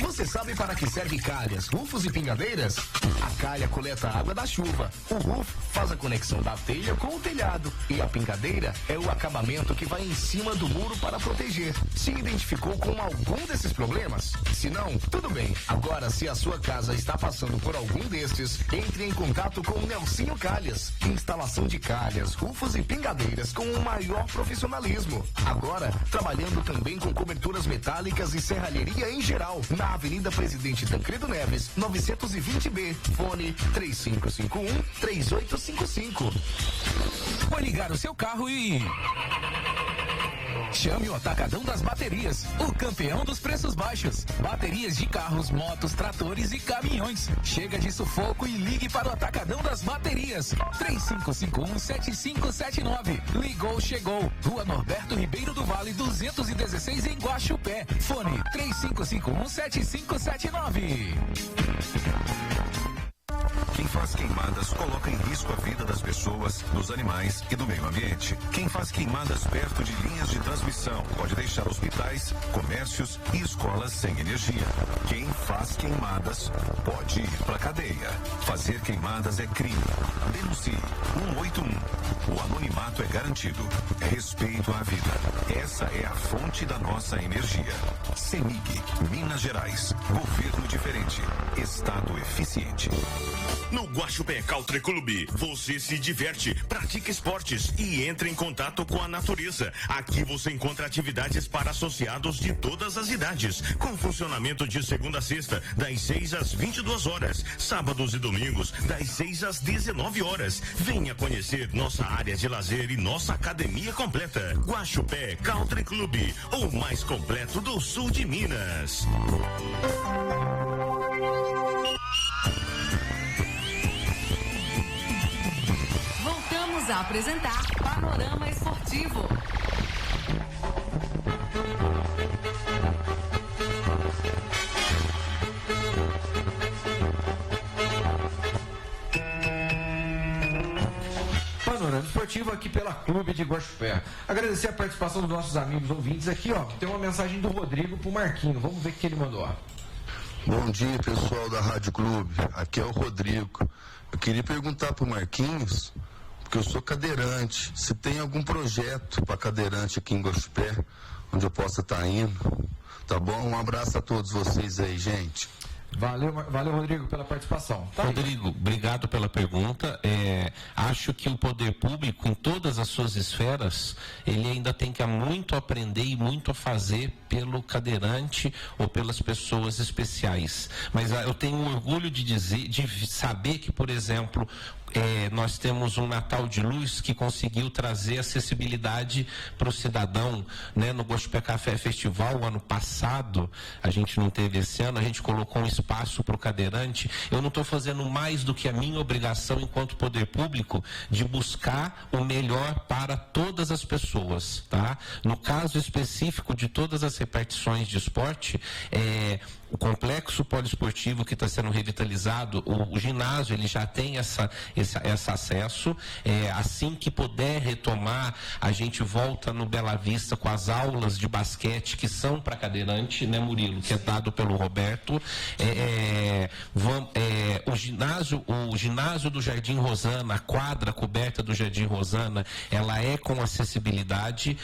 Você sabe para que serve calhas, rufos e pingadeiras? A calha coleta a água da chuva. O rufo faz a conexão da telha com o telhado. E a pingadeira é o acabamento que vai em cima do muro para proteger. Se identificou com algum desses problemas? Se não, tudo bem. Agora, se a sua casa está passando por algum destes, entre em contato com o Nelsinho Calhas. Instalação de calhas, rufos e pingadeiras com o maior profissionalismo. Agora, trabalhando também com coberturas metálicas e serralheria em geral. Na Avenida Presidente Tancredo Neves, 920B. Fone 3551-3855. Vai ligar o seu carro e... chame o Atacadão das Baterias, o campeão dos preços baixos. Baterias de carros, motos, tratores e caminhões. Chega de sufoco e ligue para o Atacadão das Baterias. 3551-7579. Ligou, chegou. Rua Norberto Ribeiro do Vale, 216 em Guaxupé. Fone 3551-7579. Quem faz queimadas coloca em risco a vida das pessoas, dos animais e do meio ambiente. Quem faz queimadas perto de linhas de transmissão pode deixar hospitais, comércios e escolas sem energia. Quem faz queimadas pode ir para a cadeia. Fazer queimadas é crime. Denuncie 181. O anonimato é garantido. Respeito à vida. Essa é a fonte da nossa energia. CEMIG, Minas Gerais. Governo diferente. Estado eficiente. No Guaxupé Country Club, você se diverte, pratica esportes e entra em contato com a natureza. Aqui você encontra atividades para associados de todas as idades, com funcionamento de segunda a sexta, das 6 às 22 horas, sábados e domingos, das 6 às 19 horas. Venha conhecer nossa área de lazer e nossa academia completa. Guaxupé Country Club, o mais completo do sul de Minas. Voltamos a apresentar Panorama Esportivo. Panorama Esportivo aqui pela Clube de Guaxupé. Agradecer a participação dos nossos amigos ouvintes aqui, ó, que tem uma mensagem do Rodrigo pro Marquinho. Vamos ver o que ele mandou, ó. Bom dia, pessoal da Rádio Clube. Aqui é o Rodrigo. Eu queria perguntar pro Marquinhos, porque eu sou cadeirante, se tem algum projeto para cadeirante aqui em Guaxupé, onde eu possa estar indo. Tá bom? Um abraço a todos vocês aí, gente. Valeu, Rodrigo, pela participação. Tá Rodrigo, obrigado pela pergunta. Acho que o poder público, em todas as suas esferas, ele ainda tem que muito aprender e muito a fazer pelo cadeirante ou pelas pessoas especiais. Mas eu tenho orgulho de saber que, por exemplo, nós temos um Natal de Luz que conseguiu trazer acessibilidade para o cidadão, né? No Guaxupé Café Festival, ano passado, a gente não teve esse ano, a gente colocou um espaço para o cadeirante. Eu não estou fazendo mais do que a minha obrigação enquanto poder público de buscar o melhor para todas as pessoas, tá? No caso específico de todas as repartições de esporte, o complexo poliesportivo que está sendo revitalizado, o ginásio, ele já tem esse acesso. Assim que puder retomar, a gente volta no Bela Vista com as aulas de basquete que são para cadeirante, né, Murilo? Que é dado pelo Roberto. O ginásio do Jardim Rosana, a quadra coberta do Jardim Rosana, ela é com acessibilidade.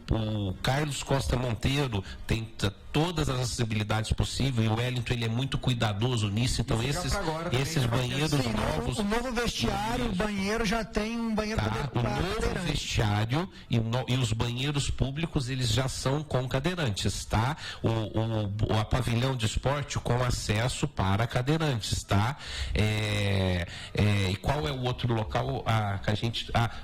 O Carlos Costa Monteiro tem todas as acessibilidades possíveis, e o Wellington, ele é muito cuidadoso nisso, então esses banheiros novos... O novo vestiário, o banheiro já tem um banheiro... O novo vestiário e os banheiros públicos, eles já são com cadeirantes, tá? O pavilhão de esporte com acesso para cadeirantes, tá? E qual é o outro local? A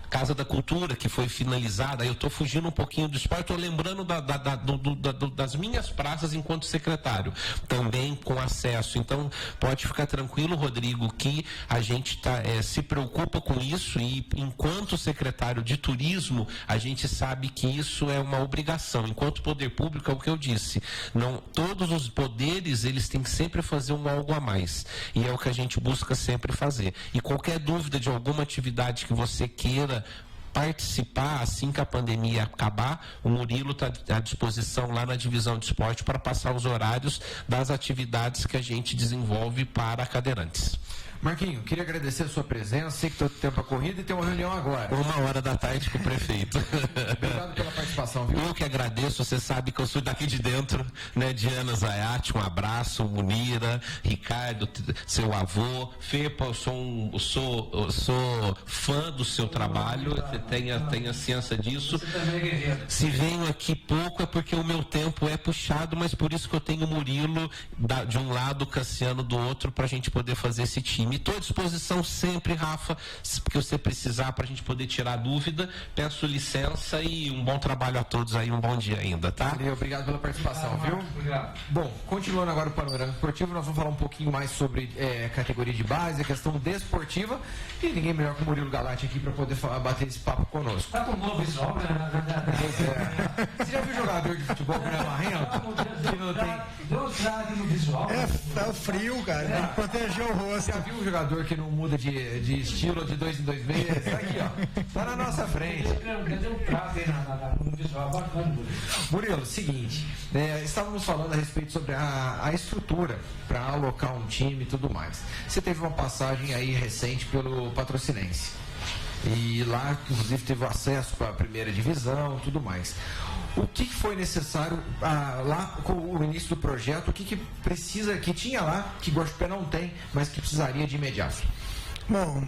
Casa da Cultura, que foi finalizada. Eu estou fugindo um pouquinho do esporte, estou lembrando das minhas praças enquanto secretário, também com acesso. Então, pode ficar tranquilo, Rodrigo, que a gente se preocupa com isso, e enquanto secretário de turismo, a gente sabe que isso é uma obrigação. Enquanto poder público, é o que eu disse, todos os poderes, eles têm que sempre fazer algo a mais, e é o que a gente busca sempre fazer. E qualquer dúvida de alguma atividade que você queira participar, assim que a pandemia acabar, o Murilo está à disposição lá na divisão de esporte para passar os horários das atividades que a gente desenvolve para cadeirantes. Marquinho, queria agradecer a sua presença, sei que todo tempo é corrida e tem uma reunião agora. 13h com o prefeito. Obrigado pela participação, viu? Eu que agradeço, você sabe que eu sou daqui de dentro, né? Diana Zayati, um abraço, Munira, Ricardo, seu avô, Fepa, eu sou fã do seu trabalho, tenha ciência disso. Se venho aqui pouco é porque o meu tempo é puxado, mas por isso que eu tenho o Murilo de um lado, o Cassiano do outro, para a gente poder fazer esse time. Estou à disposição sempre, Rafa, porque você precisar, para a gente poder tirar dúvida. Peço licença e um bom trabalho a todos aí, um bom dia ainda, tá? Valeu, obrigado pela participação, viu? Obrigado. Bom, continuando agora o Panorama Esportivo, nós vamos falar um pouquinho mais sobre categoria de base, a questão desportiva, e ninguém melhor que o Murilo Galati aqui para poder bater esse papo conosco. Tá com um bom visual, né? Você já viu jogador de futebol que não é marrento? Que não tem... Deu traje no visual. É o frio, cara, tem que proteger o rosto. Já viu um jogador que não muda de estilo de 2 em 2 meses? Tá aqui, ó. Tá na nossa frente. Deu um traje aí no visual, bacana. Murilo, seguinte, estávamos falando a respeito sobre a estrutura para alocar um time e tudo mais. Você teve uma passagem aí recente pelo Patrocinense. E lá, inclusive, teve acesso para a primeira divisão e tudo mais. O que foi necessário lá com o início do projeto? O que precisa, que tinha lá, que Guaxupé não tem, mas que precisaria de imediato? Bom,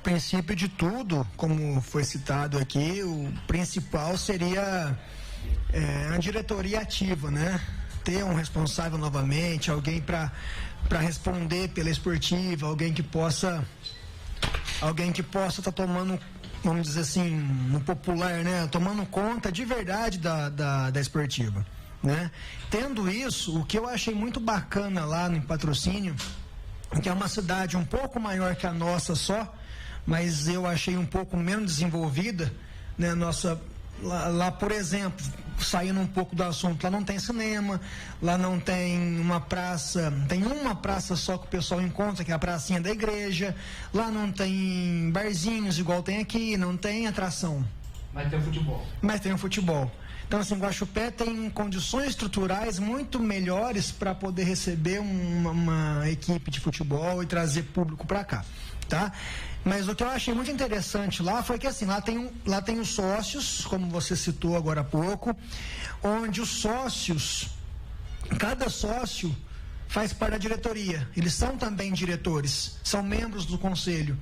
princípio de tudo, como foi citado aqui, o principal seria a diretoria ativa, né? Ter um responsável novamente, alguém para responder pela esportiva, alguém que possa estar tomando, vamos dizer assim, no popular, né? Tomando conta de verdade da esportiva, né? Tendo isso, o que eu achei muito bacana lá no Patrocínio, que é uma cidade um pouco maior que a nossa só, mas eu achei um pouco menos desenvolvida, né? Lá, por exemplo, saindo um pouco do assunto, lá não tem cinema, lá não tem uma praça, tem uma praça só que o pessoal encontra, que é a pracinha da igreja, lá não tem barzinhos igual tem aqui, não tem atração. Mas tem o futebol. Mas tem o futebol. Então, assim, Guaxupé tem condições estruturais muito melhores para poder receber uma equipe de futebol e trazer público para cá, tá? Mas o que eu achei muito interessante lá foi que, assim, lá tem os sócios, como você citou agora há pouco, onde os sócios, cada sócio faz parte da diretoria. Eles são também diretores, são membros do conselho.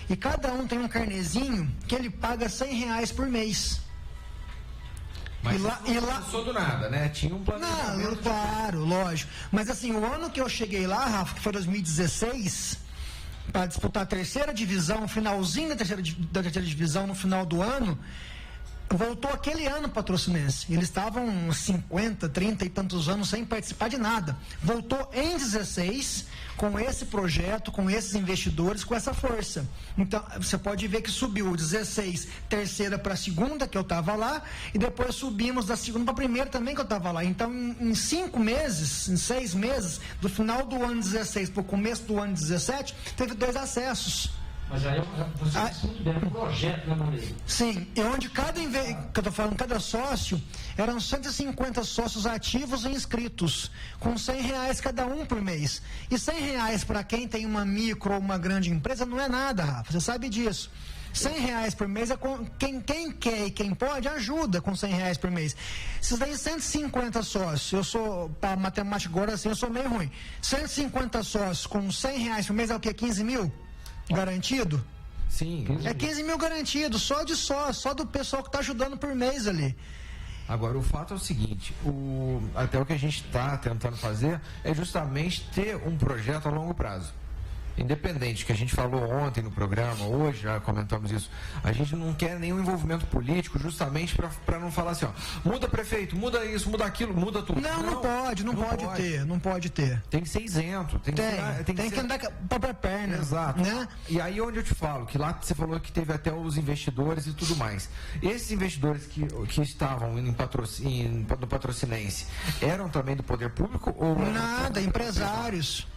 E cada um tem um carnezinho que ele paga R$100 por mês. Mas não começou do nada, né? Tinha um planejamento. Não, claro, lógico. Mas assim, o ano que eu cheguei lá, Rafa, que foi 2016, para disputar a terceira divisão, finalzinho da terceira divisão, no final do ano, voltou aquele ano Patrocinense. Eles estavam 50, 30 e tantos anos sem participar de nada. Voltou em 16, com esse projeto, com esses investidores, com essa força. Então, você pode ver que subiu 16, terceira para a segunda, que eu estava lá, e depois subimos da segunda para a primeira também, que eu estava lá. Então, em 5 meses, em 6 meses, do final do ano 16 para o começo do ano 17, teve 2 acessos. Mas aí você disse muito bem, um projeto, né, Maria? Sim, e onde que eu tô falando, cada sócio, eram 150 sócios ativos e inscritos, com R$100 cada um por mês. E R$100 para quem tem uma micro ou uma grande empresa não é nada, Rafa, você sabe disso. R$100 por mês, quem quer e quem pode ajuda com R$100 por mês. Esses daí 150 sócios, eu sou, para matemática agora assim, eu sou meio ruim. 150 sócios com R$100 por mês é o quê? 15 mil? Garantido? Sim. É 15 mil garantido, só do pessoal que está ajudando por mês ali. Agora, o fato é o seguinte, até o que a gente está tentando fazer é justamente ter um projeto a longo prazo. Independente, que a gente falou ontem no programa, hoje já comentamos isso, a gente não quer nenhum envolvimento político justamente para não falar assim, ó, muda prefeito, muda isso, muda aquilo, muda tudo. Não pode ter. Tem que ser isento. Tem que andar com a própria perna. Exato. Né? E aí onde eu te falo, que lá você falou que teve até os investidores e tudo mais. Esses investidores que estavam no Patrocinense, eram também do poder público? Ou nada, empresários.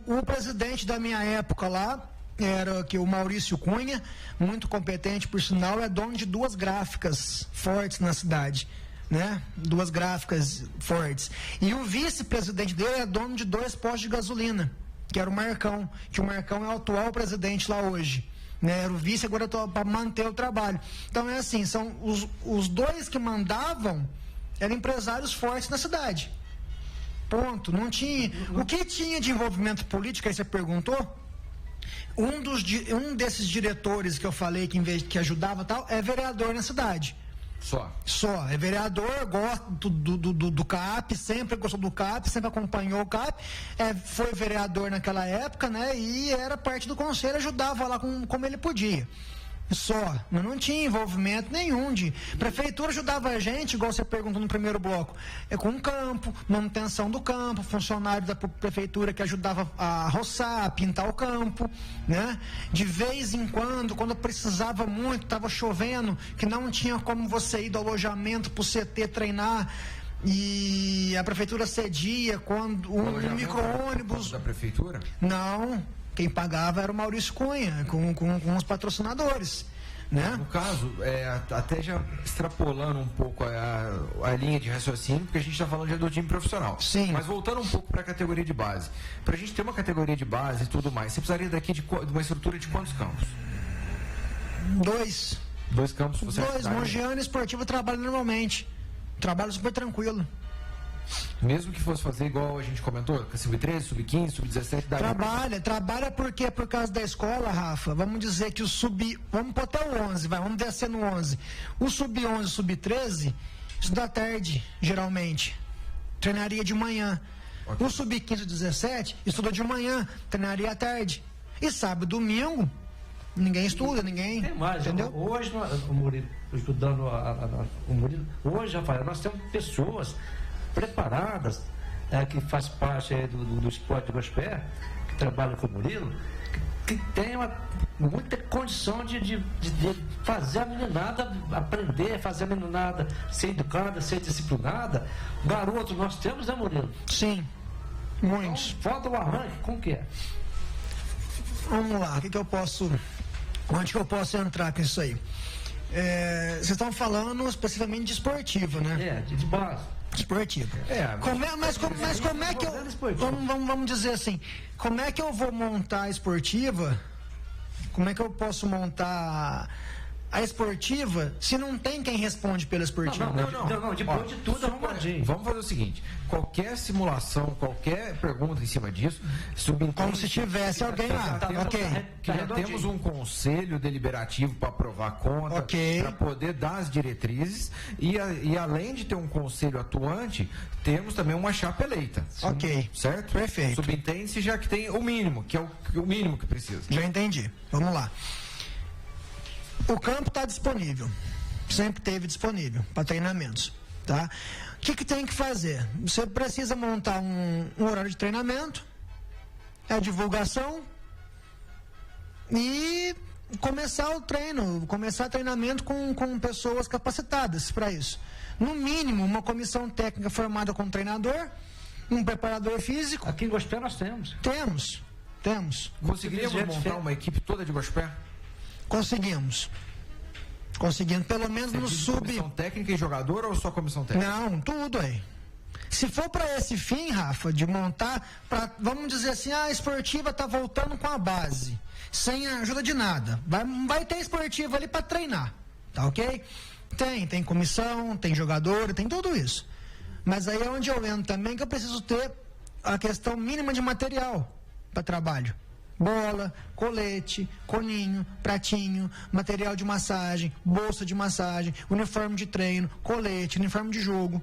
O presidente da minha época lá era o Maurício Cunha, muito competente por sinal, é dono de 2 gráficas fortes na cidade, né? 2 gráficas fortes. E o vice-presidente dele é dono de 2 postos de gasolina, que era o Marcão, que o Marcão é o atual presidente lá hoje. Né, era o vice, agora para manter o trabalho. Então é assim, são os 2 que mandavam eram empresários fortes na cidade. Ponto. Não tinha. O que tinha de envolvimento político, aí você perguntou? Um desses diretores que eu falei que ajudava tal, é vereador na cidade. Só. É vereador, gosta do CAP, sempre gostou do CAP, sempre acompanhou o CAP, foi vereador naquela época, né? E era parte do conselho, ajudava lá como ele podia. Só, mas não tinha envolvimento nenhum de... Prefeitura ajudava a gente, igual você perguntou no primeiro bloco, com o campo, manutenção do campo, funcionário da prefeitura que ajudava a roçar, a pintar o campo, né? De vez em quando precisava muito, estava chovendo, que não tinha como você ir do alojamento para o CT treinar, e a prefeitura cedia quando um micro-ônibus... da prefeitura? Não. Quem pagava era o Maurício Cunha, com os patrocinadores, né? No caso, até já extrapolando um pouco a linha de raciocínio, porque a gente está falando já do time profissional. Sim. Mas voltando um pouco para a categoria de base. Para a gente ter uma categoria de base e tudo mais, você precisaria daqui de uma estrutura de quantos campos? 2. Dois campos Dois, Mogiana e Esportivo trabalham normalmente. Trabalho super tranquilo. Mesmo que fosse fazer igual a gente comentou, sub-13, sub-15, sub-17... Trabalha porque por causa da escola, Rafa, vamos dizer que vamos pôr até o 11, vamos descer no 11. O sub-11 e sub-13, estuda à tarde, geralmente. Treinaria de manhã. Okay. O sub-15 e 17, estuda de manhã, treinaria à tarde. E sábado e domingo, ninguém estuda, ninguém... Tem mais, entendeu? Hoje, o Murilo, estudando o Murilo, hoje, Rafael, nós temos pessoas preparadas, que faz parte do esporte do Gospé, que trabalha com o Murilo, que tem muita condição de fazer a meninada aprender, fazer a meninada ser educada, ser disciplinada. Garotos nós temos, né, Murilo? Sim, muitos. Então, falta o arranque, como que é? Vamos lá, onde que eu posso entrar com isso aí? Vocês estão falando especificamente de esportiva, né? De base. Esportiva. Mas como é que eu... Vamos dizer assim, como é que eu vou montar a esportiva? Como é que eu posso montar a esportiva se não tem quem responde pela esportiva? Não, depois de tudo arrumadinho. Vamos fazer o seguinte, qualquer simulação, qualquer pergunta em cima disso, como se tivesse alguém lá. Já temos um conselho deliberativo para aprovar a conta, para poder dar as diretrizes e além de ter um conselho atuante, temos também uma chapa eleita. Certo? Perfeito. Subentende-se já que tem o mínimo, que é o mínimo que precisa. Já entendi. Vamos lá. O campo está disponível, sempre esteve disponível para treinamentos, tá? O que tem que fazer? Você precisa montar um horário de treinamento, a divulgação e começar o treino, começar treinamento com pessoas capacitadas para isso. No mínimo, uma comissão técnica formada com um treinador, um preparador físico. Aqui em Gospé nós temos. Temos. Conseguiríamos montar uma equipe toda de Gospé? Conseguimos, pelo menos no sub... Comissão técnica e jogador ou só comissão técnica? Não, tudo aí. Se for para esse fim, Rafa, de montar, vamos dizer assim, a esportiva está voltando com a base, sem a ajuda de nada. Vai ter esportiva ali para treinar, tá ok? Tem comissão, tem jogador, tem tudo isso. Mas aí é onde eu entro também, que eu preciso ter a questão mínima de material para trabalho. Bola, colete, coninho, pratinho, material de massagem, bolsa de massagem, uniforme de treino, colete, uniforme de jogo.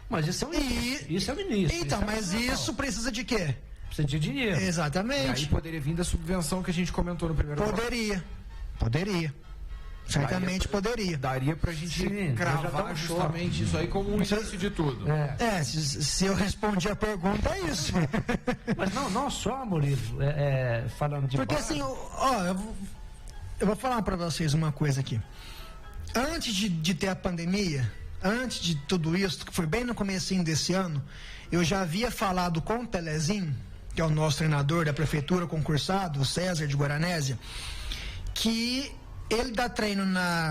Mas isso é o início. Isso é o início. Então, mas isso precisa de quê? Precisa de dinheiro. Exatamente. E aí poderia vir da subvenção que a gente comentou no primeiro Poderia. Certamente poderia. Daria pra gente cravar justamente isso aí como um início de tudo. Se eu respondi a pergunta, é isso. Mas não só, Murilo, falando de porque assim, eu vou falar pra vocês uma coisa aqui. Antes de ter a pandemia, antes de tudo isso, que foi bem no comecinho desse ano, eu já havia falado com o Telezinho, que é o nosso treinador da prefeitura concursado, o César de Guaranésia, que ele dá treino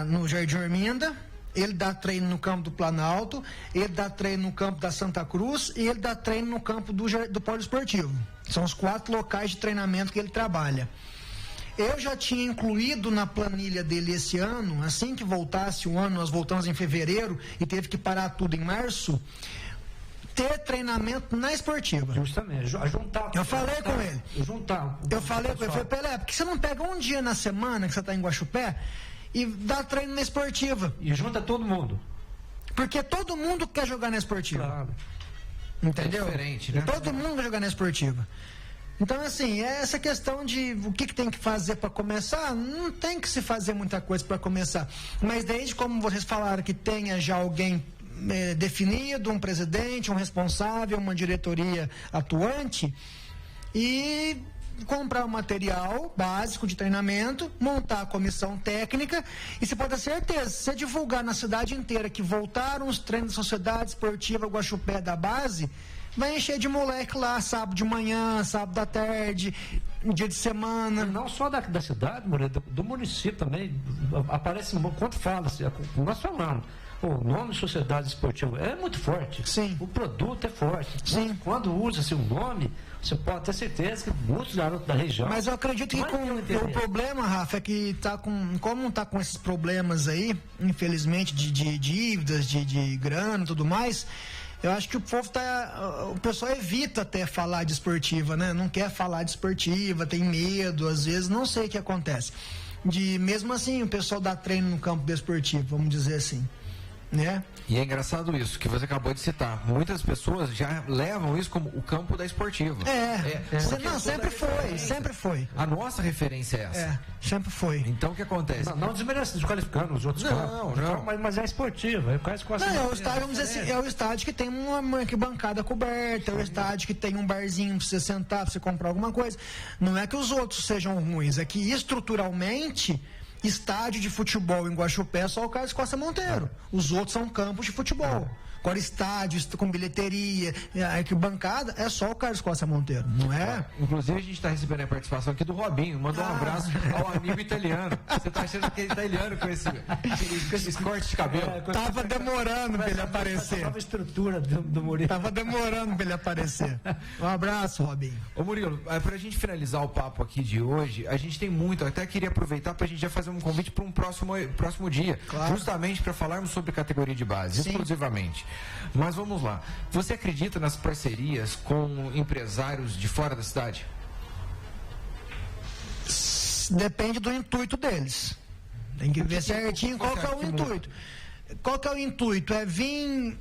no Jardim Arminda, ele dá treino no campo do Planalto, ele dá treino no campo da Santa Cruz e ele dá treino no campo do Poliesportivo. São os 4 locais de treinamento que ele trabalha. Eu já tinha incluído na planilha dele esse ano, assim que voltasse o ano, nós voltamos em fevereiro e teve que parar tudo em março, ter treinamento na esportiva. Justamente, juntar. Eu falei com ele. Eu falei com ele, Pelé, porque você não pega um dia na semana que você está em Guaxupé e dá treino na esportiva. E junta todo mundo. Porque todo mundo quer jogar na esportiva. Claro. Entendeu? É diferente, né? Todo mundo quer jogar na esportiva. Então, assim, essa questão de o que tem que fazer para começar, não tem que se fazer muita coisa para começar. Mas desde como vocês falaram que tenha já alguém definido, um presidente, um responsável, uma diretoria atuante, e comprar o material básico de treinamento, montar a comissão técnica, e você pode ter certeza, se você divulgar na cidade inteira que voltaram os treinos da Sociedade Esportiva Guaxupé da base, vai encher de moleque lá, sábado de manhã, sábado da tarde, dia de semana. Não só da cidade, Moreira, do município também. Aparece, quando fala, nós falamos, o nome Sociedade Esportiva é muito forte. Sim. O produto é forte. Sim. Quando usa-se um nome, você pode ter certeza que muitos garotos da região... Mas eu acredito que o problema, Rafa, é que como está com esses problemas aí, infelizmente, de dívidas, de grana e tudo mais, eu acho que o pessoal evita até falar de esportiva, né? Não quer falar de esportiva, tem medo, às vezes, não sei o que acontece. Mesmo assim, o pessoal dá treino no campo desportivo, vamos dizer assim, né? E é engraçado isso que você acabou de citar. Muitas pessoas já levam isso como o campo da esportiva. Sempre foi. A nossa referência é essa. Sempre foi. Então o que acontece? Não desqualificando os outros campos. Não. Mas é esportiva. É o estádio que tem uma arquibancada coberta, é o estádio que tem um barzinho pra você sentar, pra você comprar alguma coisa. Não é que os outros sejam ruins, é que estruturalmente... Estádio de futebol em Guaxupé é só o Carlos Costa Monteiro. Os outros são campos de futebol. Agora, estádios com bilheteria, arquibancada, é só o Carlos Costa Monteiro, não é? Inclusive, a gente está recebendo a participação aqui do Robinho. Mandou um abraço ao amigo italiano. Você está achando que ele é italiano com esse corte de cabelo? Tava demorando para ele aparecer. A estrutura do Murilo. Tava demorando para ele aparecer. Um abraço, Robinho. Ô Murilo, para a gente finalizar o papo aqui de hoje, a gente tem muito, eu até queria aproveitar para a gente já fazer um convite para um próximo dia. Claro. Justamente para falarmos sobre categoria de base, exclusivamente. Mas vamos lá. Você acredita nas parcerias com empresários de fora da cidade? Depende do intuito deles. Tem que ver certinho qual que é o intuito. Qual que é o intuito? É vir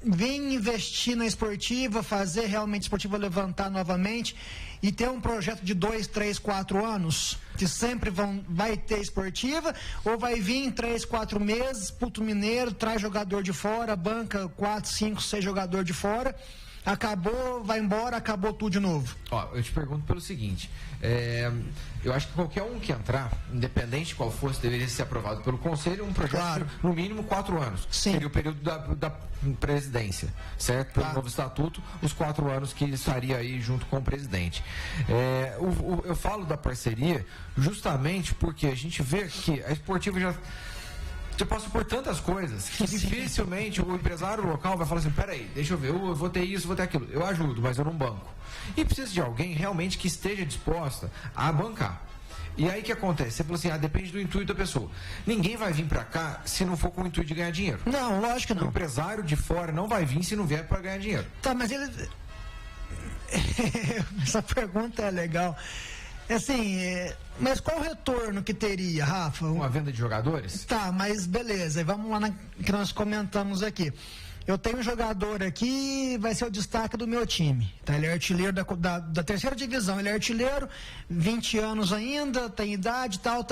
investir na esportiva, fazer realmente a esportiva levantar novamente e ter um projeto de 2, 3, 4 anos que sempre vai ter esportiva, ou vai vir em 3, 4 meses, Puto Mineiro, traz jogador de fora, banca 4, 5, 6 jogador de fora, acabou, vai embora, acabou tudo de novo. Ó, eu te pergunto pelo seguinte, eu acho que qualquer um que entrar, independente de qual fosse, deveria ser aprovado pelo Conselho, um projeto de, no mínimo 4 anos. Sim. Seria o período da presidência, certo? Pelo novo estatuto, os 4 anos que ele estaria aí junto com o presidente. Eu falo da parceria justamente porque a gente vê que a esportiva já passa por tantas coisas que dificilmente o empresário local vai falar assim, peraí, deixa eu ver, eu vou ter isso, vou ter aquilo. Eu ajudo, mas eu não banco. E precisa de alguém realmente que esteja disposta a bancar. E aí o que acontece? Você falou assim, depende do intuito da pessoa. Ninguém vai vir pra cá se não for com o intuito de ganhar dinheiro. Não, lógico que não. O empresário de fora não vai vir se não vier para ganhar dinheiro. Tá, mas ele... Essa pergunta é legal. Assim, mas qual o retorno que teria, Rafa? Uma venda de jogadores? Tá, mas beleza, vamos lá que nós comentamos aqui. Eu tenho um jogador aqui, vai ser o destaque do meu time. Tá? Ele é artilheiro da terceira divisão, ele é artilheiro, 20 anos ainda, tem idade, tal.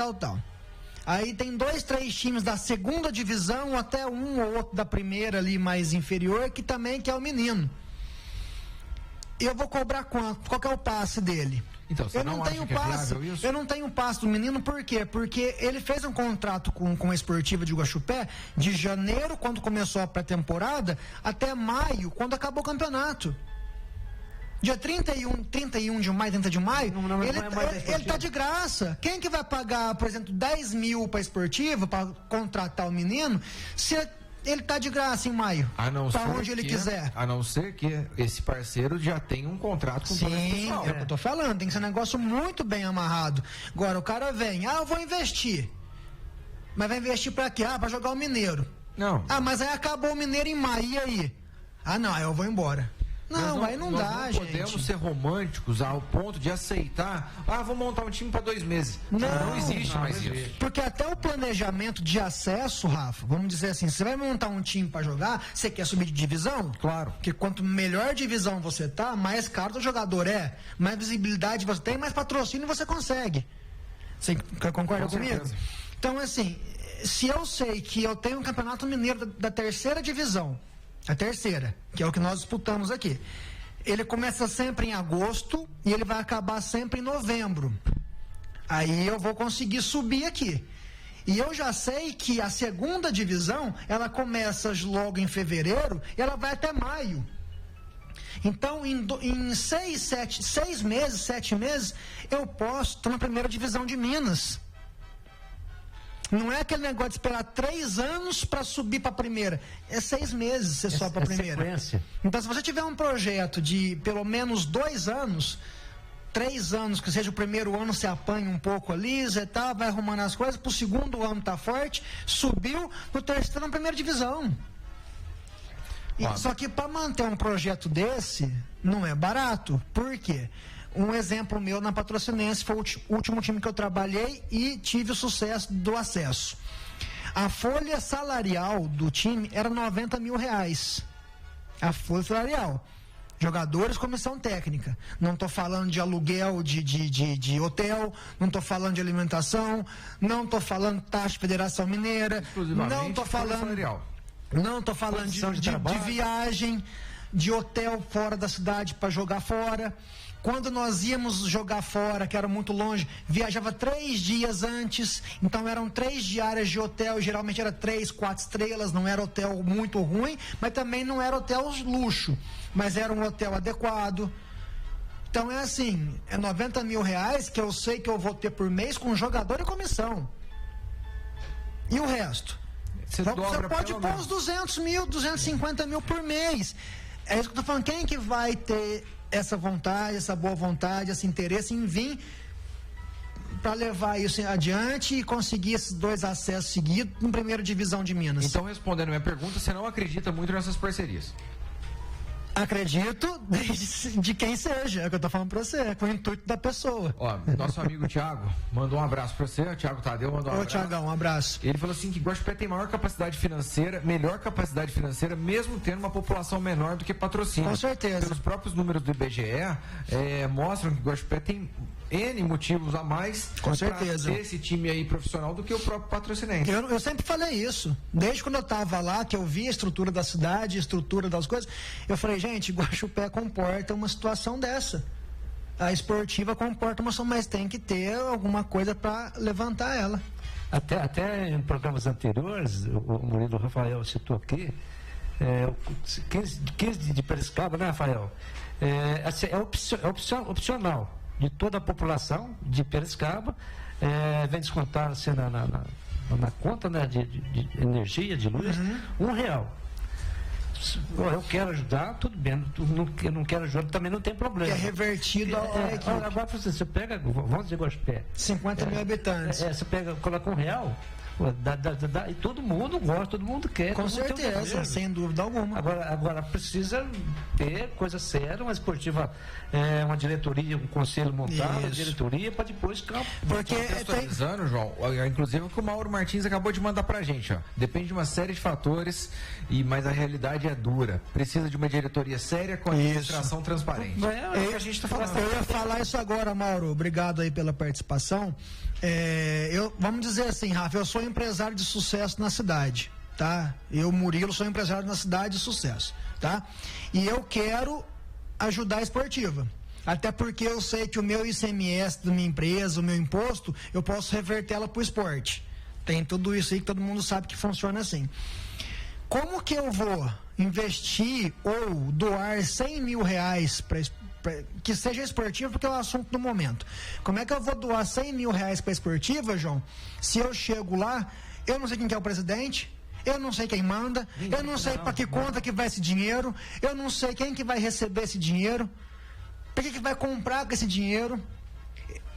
Aí tem 2, 3 times da segunda divisão, até um ou outro da primeira ali mais inferior, que também quer o menino. Eu vou cobrar quanto? Qual que é o passe dele? Então, você não acha que é viável isso? Eu não tenho passe do menino, por quê? Porque ele fez um contrato com a Esportiva de Guaxupé de janeiro, quando começou a pré-temporada, até maio, quando acabou o campeonato. Dia 31 de maio, 30 de maio, ele tá de graça. Quem que vai pagar, por exemplo, 10 mil para a Esportiva, para contratar o menino, se ele tá de graça em maio, para onde ele quiser. A não ser que esse parceiro já tenha um contrato com o pessoal. É o que eu tô falando, tem que ser um negócio muito bem amarrado. Agora, o cara vem, eu vou investir. Mas vai investir para quê? Para jogar o Mineiro. Não. Mas aí acabou o Mineiro em maio, e aí? Não, aí eu vou embora. Não, aí não dá, gente. Nós não podemos ser românticos ao ponto de aceitar, vou montar um time para 2 meses. Não existe mais isso. Porque até o planejamento de acesso, Rafa, vamos dizer assim, você vai montar um time para jogar, você quer subir de divisão? Claro. Porque quanto melhor divisão você tá, mais caro o jogador é, mais visibilidade você tem, mais patrocínio você consegue. Você concorda comigo? Certeza. Então, assim, se eu sei que eu tenho um campeonato mineiro da terceira divisão, a terceira, que é o que nós disputamos aqui. Ele começa sempre em agosto e ele vai acabar sempre em novembro. Aí eu vou conseguir subir aqui. E eu já sei que a segunda divisão, ela começa logo em fevereiro e ela vai até maio. Então, em 6 meses, 7 meses, eu posso estar na primeira divisão de Minas. Não é aquele negócio de esperar 3 anos para subir para a primeira. É 6 meses você sobe para a primeira. Sequência. Então, se você tiver um projeto de pelo menos 2 anos, 3 anos, que seja o primeiro ano, você apanha um pouco ali, você tá, vai arrumando as coisas, pro segundo ano tá forte, subiu, no terceiro na primeira divisão. Só que para manter um projeto desse, não é barato. Por quê? Um exemplo meu na Patrocinense foi o último time que eu trabalhei e tive o sucesso do acesso. A folha salarial do time era R$90 mil. A folha salarial. Jogadores, comissão técnica. Não estou falando de aluguel de hotel, não estou falando de alimentação, não estou falando de taxa de Federação Mineira, não estou falando de viagem, de hotel fora da cidade para jogar fora. Quando nós íamos jogar fora, que era muito longe, viajava 3 dias antes, então eram 3 diárias de hotel, geralmente era 3, 4 estrelas, não era hotel muito ruim, mas também não era hotel luxo, mas era um hotel adequado. Então é assim, é R$90 mil que eu sei que eu vou ter por mês com jogador e comissão. E o resto? Você pode pôr uns 200 mil, 250 mil por mês. É isso que eu estou falando, quem que vai ter essa vontade, essa boa vontade, esse interesse em vir para levar isso adiante e conseguir esses 2 acessos seguidos em primeira divisão de Minas? Então, respondendo a minha pergunta, você não acredita muito nessas parcerias? Acredito de quem seja, é o que eu tô falando pra você, é com o intuito da pessoa. Ó, nosso amigo Thiago mandou um abraço pra você, o Thiago Tadeu mandou um abraço. Ô, Thiagão, um abraço. Ele falou assim que Guaxupé tem maior capacidade financeira, melhor capacidade financeira, mesmo tendo uma população menor do que Patrocínio. Com certeza. Pelos próprios números do IBGE, mostram que Guaxupé tem N motivos a mais com certeza ter esse time aí profissional do que o próprio Patrocinense. Eu sempre falei isso. Desde quando eu estava lá, que eu vi a estrutura da cidade, a estrutura das coisas, eu falei, gente, Guaxupé comporta uma situação dessa. A esportiva comporta uma situação, mas tem que ter alguma coisa para levantar ela. Até em programas anteriores, o Murilo Rafael citou aqui, 15 de Piracicaba, né, Rafael? É opcional de toda a população de Piracicaba, vem descontar assim, na conta, né, de energia, de luz, R$1. Eu quero ajudar, tudo bem, eu não quero ajudar, também não tem problema. É revertido a equipe. Agora você pega, vamos dizer, Guaxupé, 50 mil habitantes. Você pega, coloca R$1, e todo mundo gosta, todo mundo quer. Com certeza, sem dúvida alguma. Agora precisa ter coisa séria, uma esportiva, uma diretoria, um conselho montado, uma diretoria, para depois ficar. Porque atualizando, João, inclusive o que o Mauro Martins acabou de mandar pra gente, ó. Depende de uma série de fatores, mas a realidade é dura. Precisa de uma diretoria séria com administração transparente. É o que a gente está falando. Eu ia falar isso agora, Mauro. Obrigado aí pela participação. Vamos dizer assim, Rafa, eu sou empresário de sucesso na cidade, tá? Eu, Murilo, sou empresário na cidade de sucesso, tá? E eu quero ajudar a esportiva. Até porque eu sei que o meu ICMS da minha empresa, o meu imposto, eu posso reverter ela para o esporte. Tem tudo isso aí que todo mundo sabe que funciona assim. Como que eu vou investir ou doar R$100 mil que seja esportiva, porque é o assunto do momento? Como é que eu vou doar R$100 mil para esportiva, João, se eu chego lá, eu não sei quem que é o presidente, eu não sei quem manda, eu não sei para que conta que vai esse dinheiro, eu não sei quem que vai receber esse dinheiro, para que vai comprar com esse dinheiro.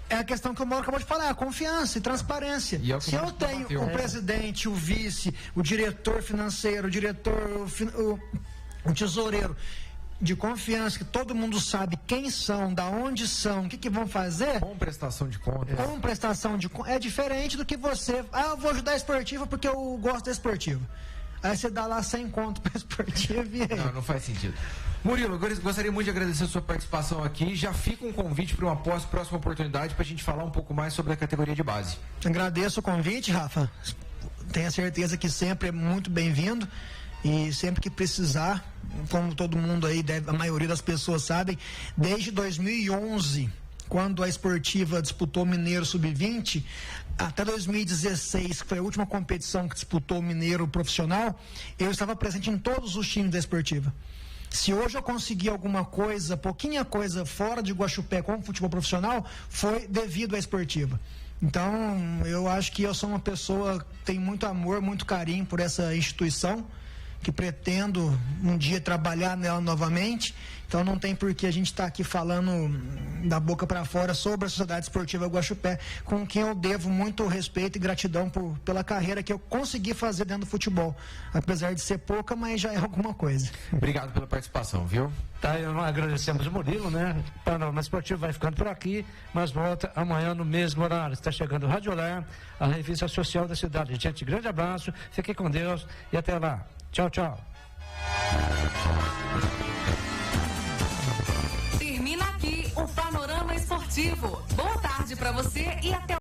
É a questão que o Mauro acabou de falar, a confiança e transparência. Se eu tenho o presidente, o vice, o diretor financeiro, o tesoureiro de confiança, que todo mundo sabe quem são, da onde são, o que vão fazer. Com prestação de contas. Com prestação de contas. É diferente do que você. Eu vou ajudar a esportiva porque eu gosto da esportiva. Aí você dá lá 100 conto para esportiva e aí. Não faz sentido. Murilo, eu gostaria muito de agradecer a sua participação aqui. Já fica um convite para uma próxima oportunidade para a gente falar um pouco mais sobre a categoria de base. Agradeço o convite, Rafa. Tenha certeza que sempre é muito bem-vindo. E sempre que precisar, como todo mundo aí, a maioria das pessoas sabem, desde 2011, quando a esportiva disputou o Mineiro Sub-20, até 2016, que foi a última competição que disputou o Mineiro profissional, eu estava presente em todos os times da esportiva. Se hoje eu consegui alguma coisa, pouquinha coisa fora de Guaxupé com o futebol profissional, foi devido à esportiva. Então, eu acho que eu sou uma pessoa que tem muito amor, muito carinho por essa instituição, que pretendo um dia trabalhar nela novamente. Então não tem por que a gente estar aqui falando da boca para fora sobre a Sociedade Esportiva Guaxupé, com quem eu devo muito respeito e gratidão pela carreira que eu consegui fazer dentro do futebol. Apesar de ser pouca, mas já é alguma coisa. Obrigado pela participação, viu? Tá, nós agradecemos o Murilo, né? O Panorama Esportivo vai ficando por aqui, mas volta amanhã no mesmo horário. Está chegando o Rádio Olé, a revista social da cidade. Gente, grande abraço, fique com Deus e até lá. Tchau, tchau. Termina aqui o Panorama Esportivo. Boa tarde para você e até